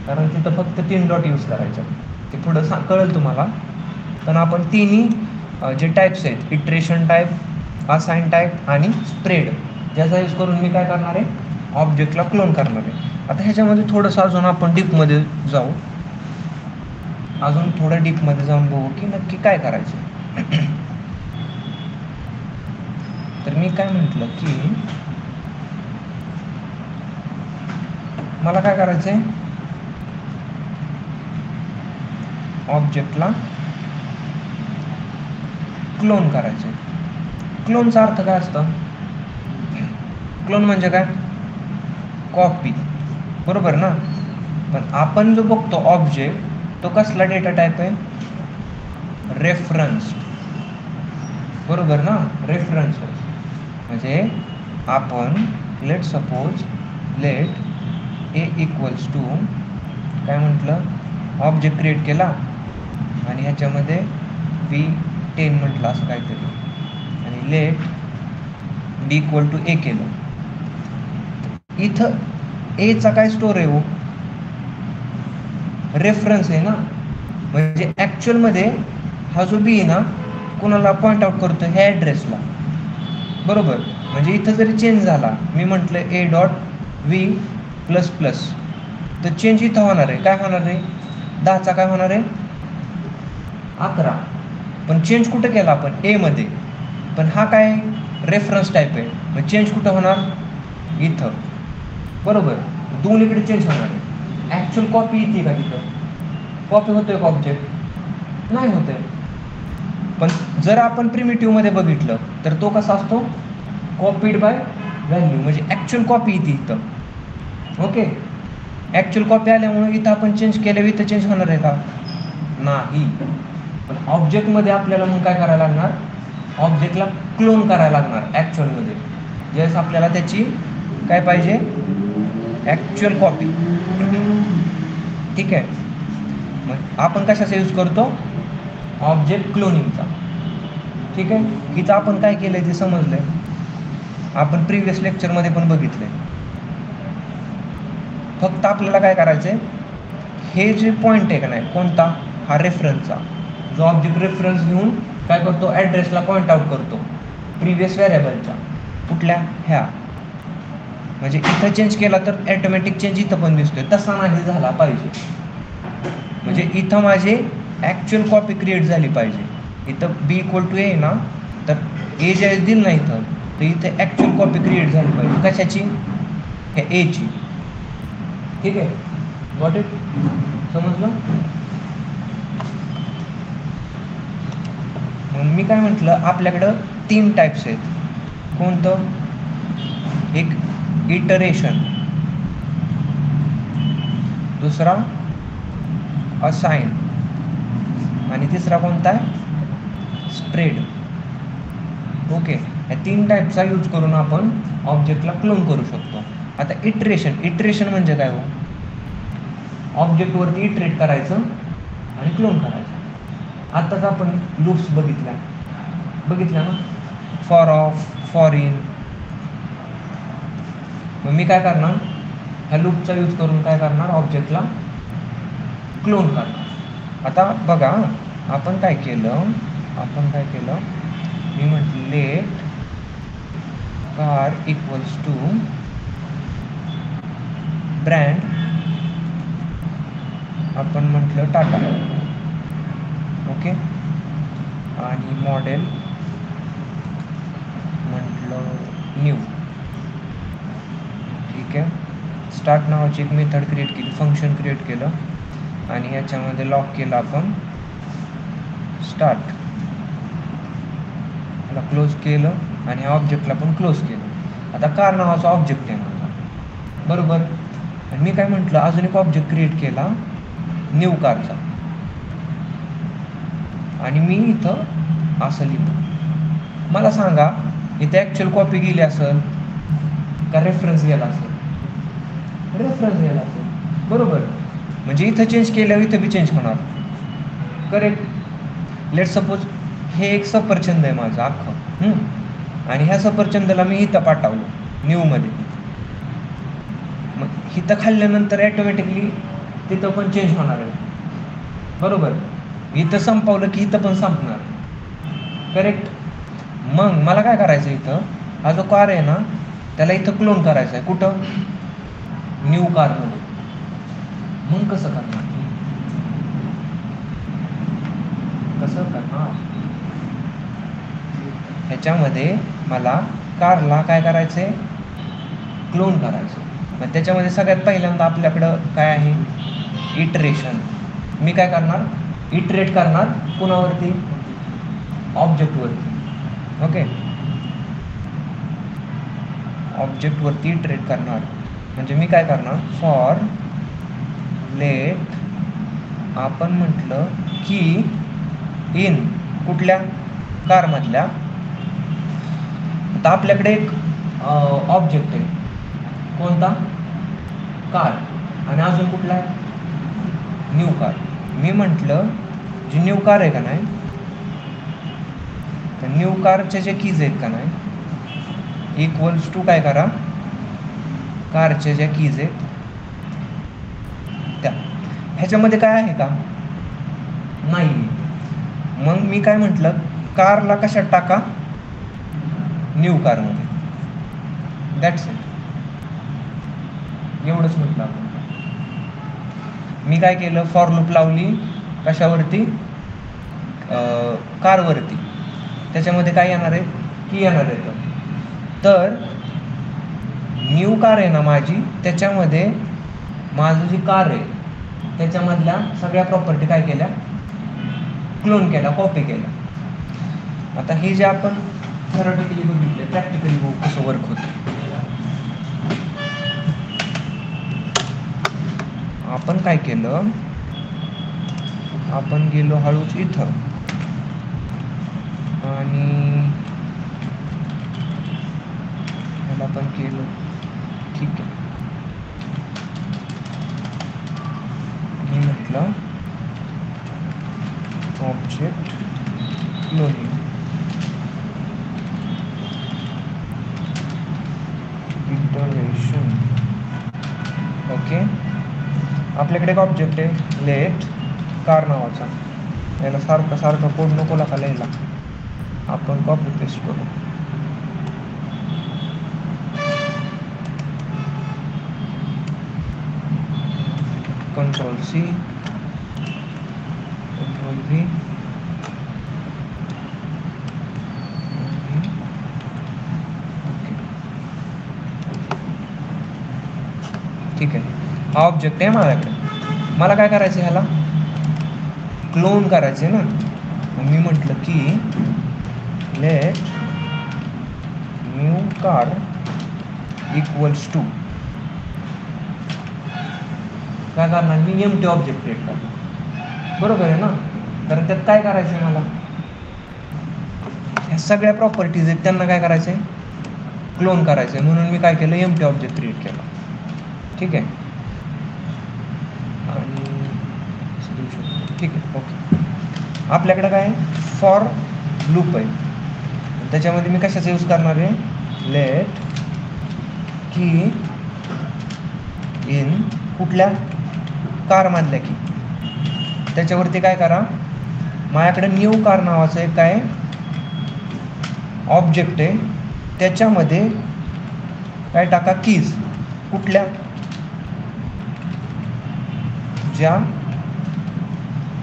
कारण तिथं फक्त 3 डॉट यूज करायचं, ते पुढं कळेल तुम्हाला. पण आपण तिन्ही जे टाईप्स आहेत, इटरेशन टाईप, असाइन टाईप आणि स्प्रेड, ज्याचा यूज करून मी काय करणार आहे, ऑब्जेक्टला क्लोन करणार आहे. आता ह्याच्यामध्ये थोडंसं अजून आपण डीपमध्ये जाऊ, अजून थोडं डीपमध्ये जाऊन बघू की नक्की काय करायचं. तर मी काय म्हटलं की मला काय करायचं आहे, ऑब्जेक्टला क्लोन करायचं आहे. क्लोनचा अर्थ काय असतं? क्लोन म्हणजे काय? कॉपी, बरोबर ना? पण आपण जो बघतो ऑब्जेक्ट तो कसला डेटा टाईप आहे? रेफरन्स, बरोबर ना? रेफरन्स म्हणजे आपण let suppose let A equals to काय म्हटलं, ऑब्जेक्ट क्रिएट केला आणि ह्याच्यामध्ये V10 म्हटलं असं काहीतरी, आणि लेट डी इक्वल टू ए केलं. इथं एचा काय स्टोर आहे? हो, रेफरन्स आहे ना. म्हणजे ॲक्च्युअलमध्ये हा जो बी आहे ना कोणाला पॉईंट आउट करतो? ह्या ॲड्रेसला, बरोबर. म्हणजे इथं जरी चेंज झाला, मी म्हटलं ए डॉट व्ही प्लस प्लस, तर चेंज इथं होणार आहे. काय होणार आहे? 10चा काय होणार आहे? 11. पण चेंज कुठं केला आपण? एमध्ये. पण हा काय रेफरन्स टाईप आहे, मग चेंज कुठं होणार? इथं, बरोबर. दोन्हीकडे चेंज होणार आहे. ॲक्च्युअल कॉपी येते का तिथं? कॉपी होतोय का ऑब्जेक्ट? नाही होतोय. पण जर आपण प्रिमिटिव्हमध्ये बघितलं तर तो कसा असतो? कॉपीड बाय व्हॅल्यू, म्हणजे ॲक्च्युअल कॉपी येते इथं. ओके, ॲक्च्युअल कॉपी आल्यामुळे इथं आपण चेंज केल्यावर इथं चेंज होणार आहे का? नाही. पण ऑब्जेक्टमध्ये आपल्याला मग काय करायला लागणार? ऑब्जेक्टला क्लोन करायला लागणार ॲक्च्युअलमध्ये. ज्यावेळेस आपल्याला त्याची काय पाहिजे? Actual copy. ठीक आहे. मग आपण कशाचा यूज करतो? ऑब्जेक्ट क्लोनिंगचा. ठीक आहे. इथं आपण काय केलंय ते समजलंय, आपण प्रिव्हियस लेक्चरमध्ये पण बघितलंय. फक्त आपल्याला काय करायचंय, हे जे पॉईंट आहे का नाही, कोणता? हा रेफरन्सचा, जो ऑब्जेक्ट रेफरन्स घेऊन काय करतो? ॲड्रेसला पॉईंट आउट करतो प्रिव्हियस व्हेरिएबलच्या. कुठल्या? ह्या. म्हणजे इथं चेंज केला तर ॲटोमॅटिक चेंज इथं पण दिसतोय, तसा नाही झाला पाहिजे. म्हणजे इथं माझे ॲक्च्युअल कॉपी क्रिएट झाली पाहिजे. इथं बी इक्वल टू ए ना, तर ए ज्यावेळेस दिलं नाही इथं, तर इथे ॲक्च्युअल कॉपी क्रिएट झाली पाहिजे. कशाची? ह्या एची. ठीक आहे, गॉट इट? समजलं? मग मी काय म्हटलं, आपल्याकडं 3 टाईप्स आहेत. कोणतं? एक इटरेशन, दुसरा असाइन, आणि तिसरा कोणता आहे? स्प्रेड. ओके, या 3 टाईपचा यूज करून आपण ऑब्जेक्टला क्लोन करू शकतो. आता इटरेशन म्हणजे काय हो? ऑब्जेक्टवरती इटरेट करायचं आणि क्लोन करायचं. आत्ताच आपण लूप्स बघितल्या ना, फॉर ऑफ, फॉर इन. मग मी काय करणार, ह्या लूपचा यूज करून काय करणार? ऑब्जेक्टला क्लोन करणार. आता बघा, आपण काय केलं, मी म्हटलं let car equals to brand, आपण म्हटलं टाटा. ओके, आणि मॉडेल म्हटलं न्यू. ठीक आहे. स्टार्ट नावाची एक मेथड क्रिएट केली, फंक्शन क्रिएट केलं, आणि याच्यामध्ये लॉक केलं आपण स्टार्ट. त्याला क्लोज केलं आणि ह्या ऑब्जेक्टला पण क्लोज केलं. आता कार नावाचा ऑब्जेक्ट आहे माझा, बरोबर. आणि मी काय म्हटलं, अजून एक ऑब्जेक्ट क्रिएट केला न्यू कारचा, आणि मी इथं असं लिहिलं. मला सांगा, इथे ॲक्च्युअल कॉपी गेली असेल का रेफरन्स गेला असेल? रेफरन्स गेला असेल, बरोबर. म्हणजे इथं चेंज केल्यावर इथं बी चेंज होणार. करेक्ट. लेट सपोज हे एक सफरचंद आहे माझं अख्खं, आणि ह्या सफरचंदाला मी इथं पाठवलं न्यूमध्ये. मग इथं खाल्ल्यानंतर ॲटोमॅटिकली तिथं पण चेंज होणार आहे, बरोबर. इथं संपवलं की इथं पण संपणार. करेक्ट. मग मला काय करायचं, इथं हा जो कार आहे ना त्याला इथं क्लोन करायचा आहे. कुठं? न्यू कारमध्ये. मग कसं करणार? ह्याच्यामध्ये मला कारला काय करायचं आहे, क्लोन करायचं. मग त्याच्यामध्ये सगळ्यात पहिल्यांदा आपल्याकडं काय आहे, इटरेशन. मी काय करणार, इटरेट करणार कुणावरती, ऑब्जेक्टवरती. ओके, ऑब्जेक्टवरती इटरेट करणार. म्हणजे मी काय करणार, फॉर लेट आपण म्हटलं की इन कुठल्या, कारमधल्या. आता आपल्याकडे एक ऑब्जेक्ट आहे, कोणता, कार. आणि अजून कुठला आहे, न्यू कार. मी म्हटलं जी न्यू कार आहे का नाही, तर न्यू कारचे जे कीज आहेत का नाही, इक्वल्स टू काय करा, कारचे ज्या कीज आहेत त्या. ह्याच्यामध्ये काय आहे का, नाही. मग मी काय म्हटलं, कारला कशात टाका, न्यू कारमध्ये. दॅट्स इट, एवढंच म्हटलं आपण. मी काय केलं, फॉर लूप लावली कशावरती, कारवरती. त्याच्यामध्ये काय येणार आहे, की येणार आहे. तर न्यू कार आहे ना माझी, त्याच्यामध्ये माझं जी कार आहे त्याच्यामधल्या सगळ्या प्रॉपर्टी काय केल्या, क्लोन केल्या, कॉपी केल्या. आता हे जे आपण थेरॉटिकली बघितले, प्रॅक्टिकली बघू कसं वर्क होतं. आपण काय केलं, आपण गेलो हळूच इथं आणि ह्याला पण केलं, ठीक आहे. मी म्हटलं ऑब्जेक्ट क्लोनिंग, इटरेशन. ओके, आपल्याकडे एक ऑब्जेक्ट आहे लेट कार नावाचा. याला सारखं सारखं कोड नको का लिहायला, आपण कॉपी पेस्ट करू. कंट्रोल सी, कंट्रोल व्ही, ठीक आहे. हा ऑब्जेक्ट आहे माझ्याकडे, मला काय करायचं, ह्याला क्लोन करायचे ना. मी म्हटलं की let new car equals to काय करणार, मी एम्प्टी ऑब्जेक्ट क्रिएट करणार. बरोबर आहे ना, कारण त्यात काय करायचं आहे, मला ह्या सगळ्या प्रॉपर्टीज आहेत त्यांना काय करायचं आहे, क्लोन करायचं आहे. म्हणून मी काय केलं, एम्प्टी ऑब्जेक्ट क्रिएट केला. ठीक आहे, आणि ठीक आहे. ओके, आपल्याकडे काय फॉर लूप आहे, त्याच्यामध्ये मी कशाचा यूज करणार आहे, लेट की इन कुठल्या, कारमधल्या की. त्याच्यावरती काय करा, माझ्याकडे न्यू कार नावाचं एक काय ऑब्जेक्ट आहे, त्याच्यामध्ये काय टाका, कीज कुठल्या, ज्या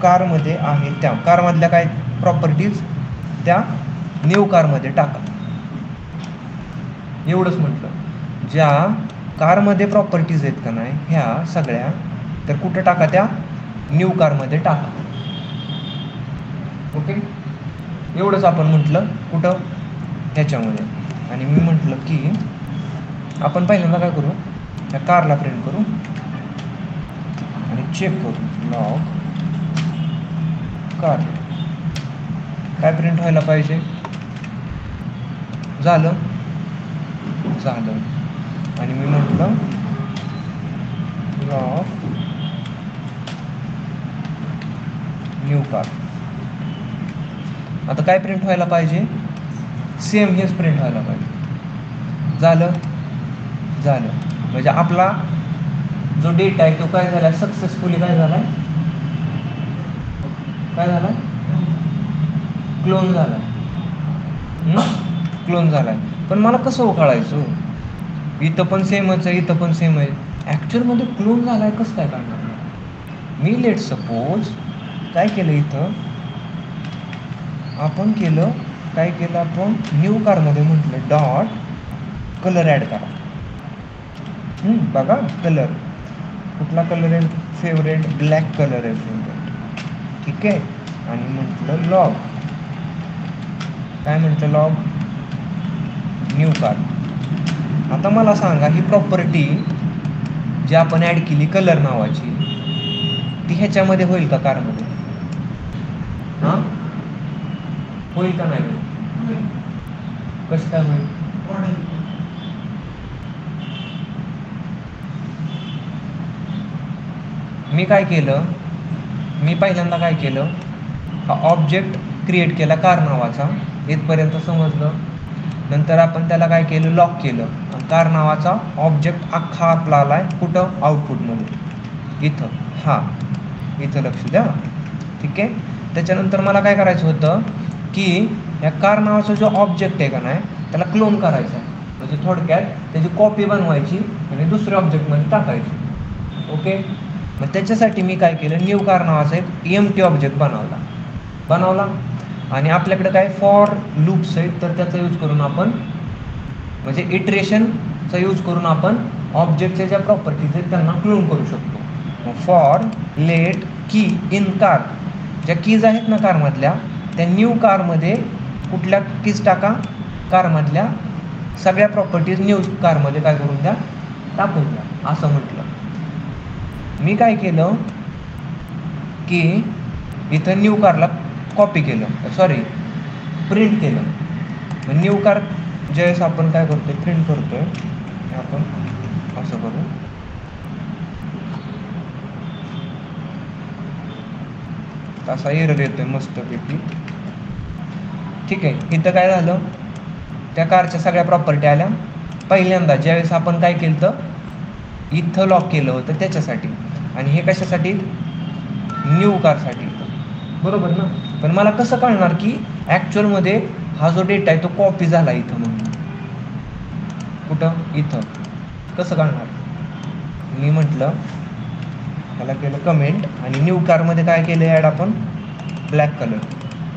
कारमध्ये आहे त्या कारमधल्या काय प्रॉपर्टीज त्या न्यू कारमध्ये टाका. एवढंच म्हटलं, ज्या कारमध्ये प्रॉपर्टीज आहेत का नाही ह्या सगळ्या, तर कुठं टाका, त्या न्यू कारमध्ये टाका. ओके, एवढंच आपण म्हटलं कुठं, ह्याच्यामध्ये. आणि मी म्हटलं की आपण पहिल्यांदा काय करू, त्या कारला प्रिंट करू आणि चेक करू, लॉग कार काय प्रिंट व्हायला पाहिजे, झालं. आणि मी म्हटलं लॉग न्यू कार. आता काय प्रिंट व्हायला पाहिजे, सेम हेच प्रिंट व्हायला पाहिजे. झालं. म्हणजे आपला जो डेटा आहे तो काय झाला, सक्सेसफुली काय झालाय, क्लोन झालाय. पण मला कसं कळायचं, इथं पण सेमच आहे, इथं पण सेम आहे. ॲक्च्युअलमध्ये क्लोन झालाय कसं काय करणार मी. लेट सपोज काय केलं, इथं आपण केलं काय केलं, आपण न्यू कारमध्ये म्हटलं डॉट कलर ॲड करा. बघा कलर कुठला कलर आहे फेवरेट, ब्लॅक कलर आहे फेवरेट. ठीक आहे. आणि म्हटलं लॉग, काय म्हटलं लॉग न्यू कार. आता मला सांगा ही प्रॉपर्टी जी आपण ॲड केली कलर नावाची ती ह्याच्यामध्ये होईल का कारमध्ये? हां होईल का नाही होईल? कसं काय होईल? मी काय केलं, मी पहिल्यांदा काय केलं, हा ऑब्जेक्ट क्रिएट केला कार नावाचा, इथपर्यंत समजलं. नंतर आपण त्याला काय केलं, लॉक केलं. आणि कार नावाचा ऑब्जेक्ट अख्खा आपला आला आहे कुठं, आउटपुटमध्ये, इथं. हां इथं लक्ष द्या. ठीक आहे. त्याच्यानंतर मला काय करायचं होतं की या कार नावाचा जो ऑब्जेक्ट आहे का नाही त्याला क्लोन करायचा, म्हणजे थोडक्यात त्याची कॉपी बनवायची आणि दुसऱ्या ऑब्जेक्टमध्ये टाकायची. ओके. मग त्याच्यासाठी मी काय केलं, न्यू कार नावाचा एक एम्प्टी ऑब्जेक्ट बनवला आणि आपल्याकडे काय फॉर लूप्स आहेत तर त्याचा यूज करून आपण, म्हणजे इटरेशनचा यूज करून आपण ऑब्जेक्टच्या ज्या प्रॉपर्टीज आहेत त्यांना क्लोन करू शकतो. फॉर लेट की इन कार, ज्या कीज आहेत ना कारमधल्या त्या न्यू कारमध्ये कुठल्या कीज टाका, कारमधल्या सगळ्या प्रॉपर्टीज न्यू कारमध्ये काय करून द्या, टाकून द्या. असं म्हटलं. मी काय केलं की इथं न्यू कारला कॉपी केलं, सॉरी प्रिंट केलं. मग न्यू कार ज्यावेळेस आपण काय करतोय, प्रिंट करतोय, आपण असं करू, असा एरर येतोय मस्तपैकी. ठीक आहे. इथं काय झालं, त्या कारच्या सगळ्या प्रॉपर्टी आल्या. पहिल्यांदा ज्यावेळेस आपण काय केलं तर इथं लॉक केलं होतं त्याच्यासाठी, आणि हे कशासाठी, न्यू कारसाठी, बरोबर ना. पण मला कसं कळणार की ॲक्च्युअलमध्ये हा जो डेटा आहे तो कॉपी झाला इथं, म्हणून कुठं, इथं, कसं कळणार? मी म्हटलं मला केलं कमेंट आणि न्यू कारमध्ये काय केलं ॲड आपण, ब्लॅक कलर.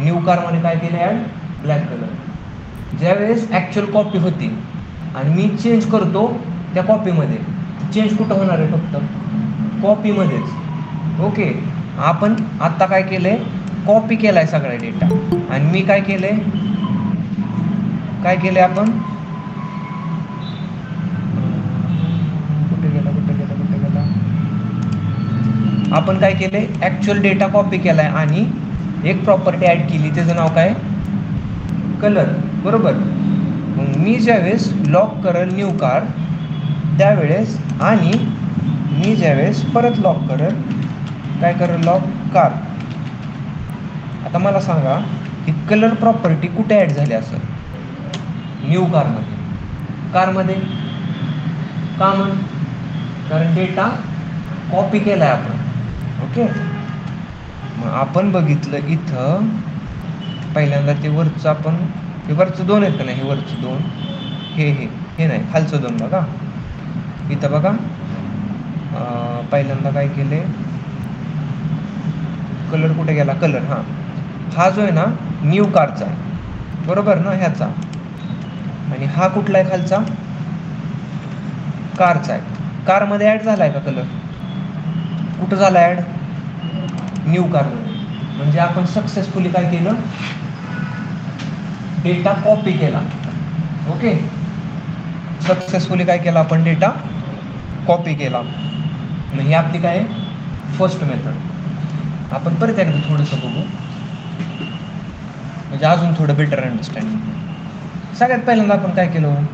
न्यू कारमध्ये काय केलं ॲड, ब्लॅक कलर. ज्यावेळेस ॲक्च्युअल कॉपी होती आणि मी चेंज करतो त्या कॉपीमध्ये, चेंज कुठं होणार आहे, फक्त कॉपीमध्येच. ओके. आपण आत्ता काय केलं आहे, कॉपी केला आहे सगळा डेटा, आणि मी काय केलं आहे, आपण कुठे गेला आपण काय केलंय, ॲक्च्युअल डेटा कॉपी केला आहे आणि एक प्रॉपर्टी ॲड केली, त्याचं नाव काय, कलर, बरोबर. मग मी ज्यावेळेस लॉक करेल न्यू कार त्यावेळेस, आणि मी ज्यावेळेस परत लॉक करेल, काय करेल, लॉक कार. आता मला सांगा ही कलर प्रॉपर्टी कुठे ॲड झाली असेल, न्यू कारमध्ये का म्हण, कारण डेटा कॉपी केला आहे आपण. ओके. मग आपण बघितलं इथं पहिल्यांदा ते वरचं, आपण हे वरचं 2 आहेत का नाही, हे वरचं 2, हे नाही, खालचं 2. बघा इथं, बघा पहिल्यांदा काय केले, कलर कुठे गेला, कलर, हां हा जो आहे ना न्यू कारचा आहे, बरोबर ना, ह्याचा. आणि हा कुठला आहे खालचा, कारचा आहे. कारमध्ये ॲड झाला आहे का कलर, कुठं झाला ॲड, न्यू कारमध्ये. म्हणजे आपण सक्सेसफुली काय केलं, डेटा कॉपी केला. ओके. सक्सेसफुली काय केलं आपण, डेटा कॉपी केला. मग ही आपली काय आहे, फर्स्ट मेथड. आपण परत एकदा थोडंसं बघू, म्हणजे अजून थोडं बेटर अंडरस्टँडिंग. सगळ्यात पहिल्यांदा आपण काय केलं,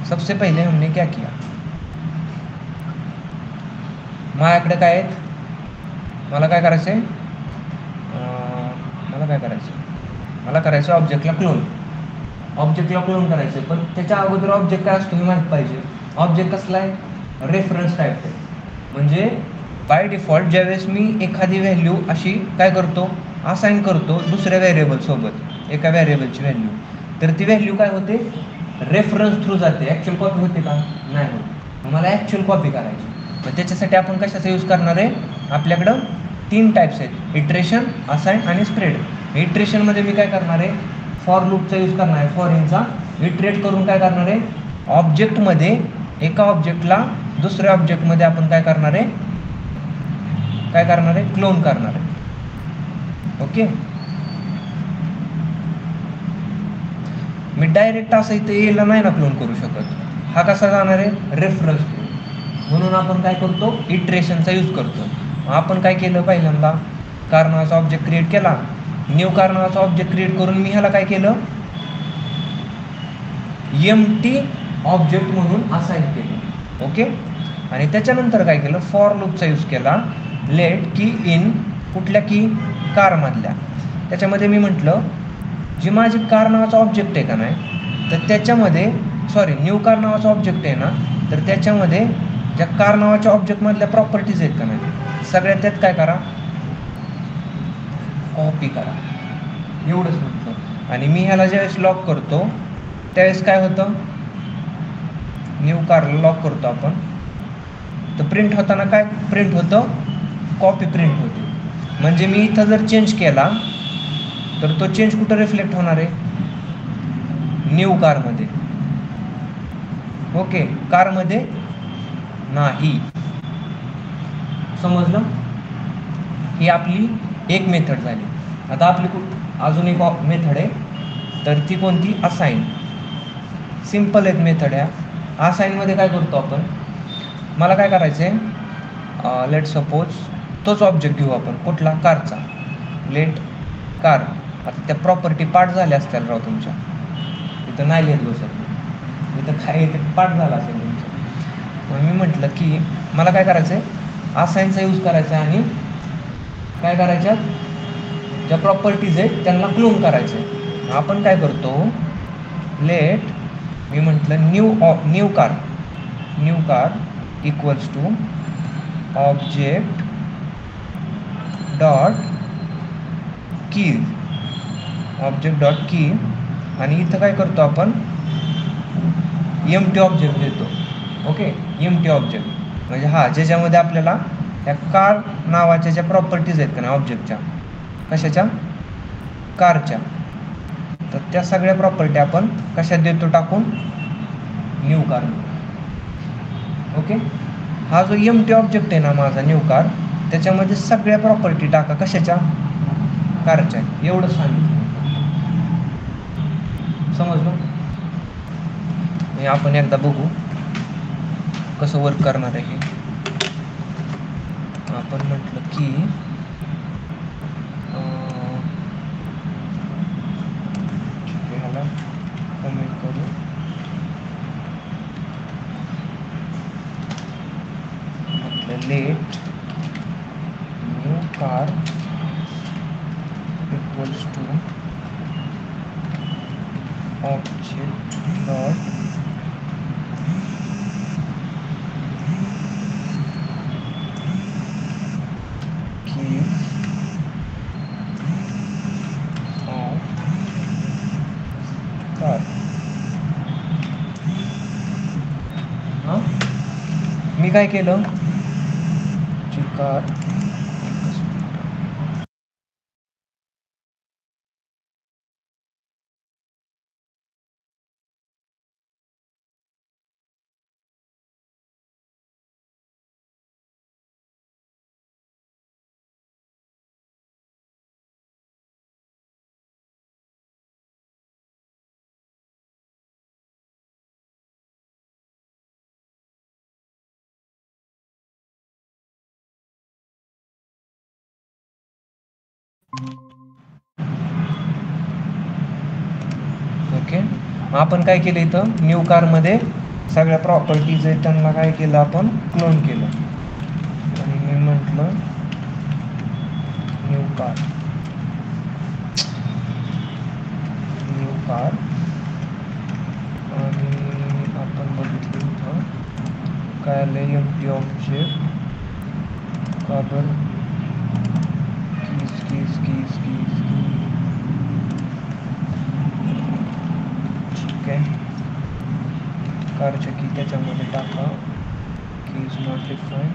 सबसे पहिले हमने क्या किया, माझ्याकडे काय आहेत, मला काय करायचं आहे, मला करायचं ऑब्जेक्टला क्लोन करायचं आहे. पण त्याच्या अगोदर ऑब्जेक्ट काय असतो हे माहीत पाहिजे. ऑब्जेक्ट कसला आहे, रेफरन्स टाईप आहे. म्हणजे बाय डिफॉल्ट ज्यावेळेस मी एखादी व्हॅल्यू अशी काय करतो, असाइन करतो दुसऱ्या व्हेरिएबलसोबत, एका व्हेरिएबलची व्हॅल्यू, तर ती व्हॅल्यू काय होते, रेफरन्स थ्रू जाते. ॲक्च्युअल कॉपी होते का, नाही होत. मला ॲक्च्युअल कॉपी करायची. तर त्याच्यासाठी आपण कशाचा यूज करणार आहे, आपल्याकडं 3 टाईप्स आहेत, इटरेशन, असाइन आणि स्प्रेड. इटरेशनमध्ये मी काय करणार आहे, फॉर लूपचा यूज करणार आहे, फॉर इनचा इटरेट करून काय करणार आहे, ऑब्जेक्टमध्ये एका ऑब्जेक्टला दुसऱ्या ऑब्जेक्टमध्ये आपण काय करणार आहे क्लोन करणार आहे. ओके, मी डायरेक्ट असं इथे एला नाही ना क्लोन करू शकत. हा कसा जाणार आहे, रेफरन्स टू. म्हणून आपण काय करतो, इटरेशनचा यूज करतो. आपण काय केलं, पहिल्यांदा कार नावाचा ऑब्जेक्ट क्रिएट केला. न्यू कार नावाचा ऑब्जेक्ट क्रिएट करून मी ह्याला काय केलं, एम्प्टी ऑब्जेक्ट म्हणून असाइन केलं. ओके, आणि त्याच्यानंतर काय केलं, फॉर लूपचा यूज केला. लेट की इन कुठल्या की, कारमधल्या. त्याच्यामध्ये मी म्हटलं जी माझी कार नावाचा ऑब्जेक्ट आहे का नाही, तर त्याच्यामध्ये न्यू कार नावाचा ऑब्जेक्ट आहे ना, तर त्याच्यामध्ये ज्या कार नावाच्या ऑब्जेक्टमधल्या प्रॉपर्टीज आहेत का नाही, सगळ्यात त्यात काय करा, कॉपी करा. एवढंच म्हटलं. आणि मी ह्याला ज्यावेळेस लॉक करतो त्यावेळेस काय होतं, न्यू कारला लॉक करतो आपण, तर प्रिंट होताना काय प्रिंट होतं, कॉपी प्रिंट होते. म्हणजे मी इथं जर चेंज केला तर तो चेंज कुठं रिफ्लेक्ट होणार आहे, न्यू कारमध्ये. ओके, कारमध्ये नाही. समजलं, ही आपली एक मेथड झाली. आता आपली अजून एक मेथड आहे, तर ती कोणती, असाइन. सिम्पल एक मेथड आहे. असाइनमध्ये काय करतो आपण, मला काय करायचं आहे, लेट सपोज तोच ऑब्जेक्ट घेऊ आपण, कुठला, कारचा. Let car. आता त्या प्रॉपर्टी पार्ट झाल्या असतील राव तुमच्या, इथं नाही लिहित बसत, इथं काय इथे पार्ट झाला असेल तुमचं. मग मी म्हटलं की मला काय करायचं आहे, असाइनचा यूज करायचा आणि काय करायच्या, ज्या प्रॉपर्टीज आहेत त्यांना क्लोन करायचं आहे. आपण काय करतो, लेट मी म्हटलं new car equals to object dot key, आणि इथं काय करतो आपण, एम्प्टी ऑब्जेक्ट देतो. ओके, एम्प्टी ऑब्जेक्ट म्हणजे ज्याच्यामध्ये आपल्याला त्या कार नावाच्या ज्या प्रॉपर्टीज आहेत का नाही ऑब्जेक्टच्या, कशाच्या, कारच्या, तर त्या सगळ्या प्रॉपर्टी आपण कशात देतो, टाकून न्यू कार. ओके, हा जो एम्प्टी ऑब्जेक्ट आहे ना माझा न्यू कार, त्याच्यामध्ये सगळ्या प्रॉपर्टी टाका, कशाच्या, कारच्या. एवढं सांगितलं. समजलं. आपण एकदा बघू कसं वर्क करणार आहे. आपण म्हटलं की ह्याला कमेंट करू, म्हटलं let new car equals to object dot key of car. मी काय केलं, जी कार, ओके, आपण काय केलं, इथं न्यू कारमध्ये सगळ्या प्रॉपर्टीज आहेत त्यांना काय केलं, आपण क्लोन केलं. आणि मी म्हटलं न्यू कार आणि आपण बघितलं इथं काय आलं, एम्प्टी ऑब्जेक्ट काबर कीज ठीक आहे, कारच्या की त्याच्यामध्ये टाका, की इज नॉट डिफाईन.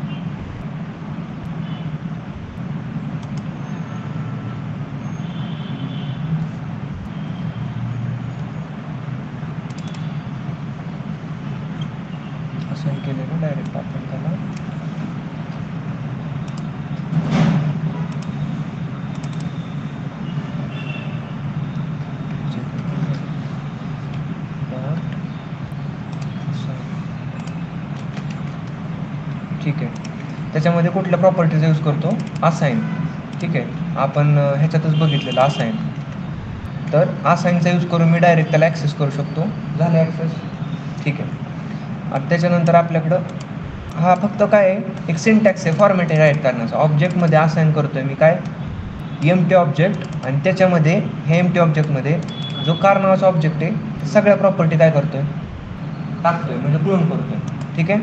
त्याच्यामध्ये कुठल्या प्रॉपर्टीचा यूज करतो, असाइन. ठीक आहे, आपण ह्याच्यातच बघितलेलं असाइन. तर असाइनचा यूज करून मी डायरेक्ट त्याला ॲक्सेस करू शकतो. झालं ॲक्सेस. ठीक आहे. आता त्याच्यानंतर आपल्याकडं हा फक्त काय आहे, एक सिंटॅक्स आहे फॉर्मॅट राईट करण्याचा. ऑब्जेक्टमध्ये असाइन करतो आहे मी काय, एम्प्टी ऑब्जेक्ट, आणि त्याच्यामध्ये हे एम्प्टी ऑब्जेक्टमध्ये जो कार नावाचा ऑब्जेक्ट आहे सगळ्या प्रॉपर्टी काय करतो आहे, टाकतो आहे, म्हणजे क्लोन करतो आहे. ठीक आहे,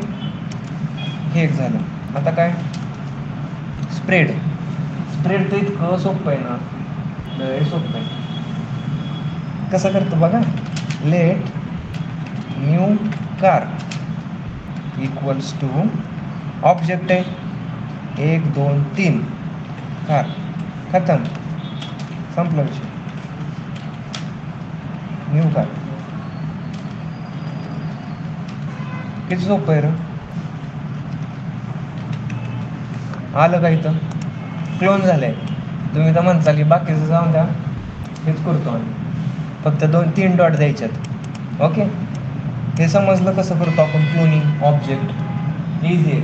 हे एक झालं. आता काय स्प्रेड. स्प्रेड तर इतकं सोपं आहे ना, लय सोपं आहे. कसं करतो बघा, let new car equals to object आहे 1 2 3 कार, खतम, संपला विषय. न्यू कार किती सोपं आहे रे. आलं का इथं, क्लोन झालं आहे. तुम्ही तर म्हणताल की बाकीचं जाऊन द्या, हेच करतो आम्ही, फक्त 2-3 डॉट द्यायच्यात. ओके, हे समजलं कसं करतो आपण क्लोनिंग ऑब्जेक्ट. इझी आहे.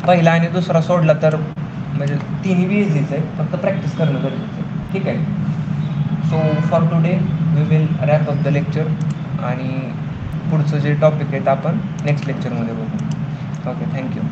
पहिला आणि दुसरा सोडला तर म्हणजे तिन्ही बी इझीच आहे, फक्त प्रॅक्टिस करणं गरजेचं आहे. ठीक आहे. So for today we will wrap up the lecture, आणि पुढचं जे टॉपिक आहेत आपण नेक्स्ट लेक्चरमध्ये बघू. Okay, thank you.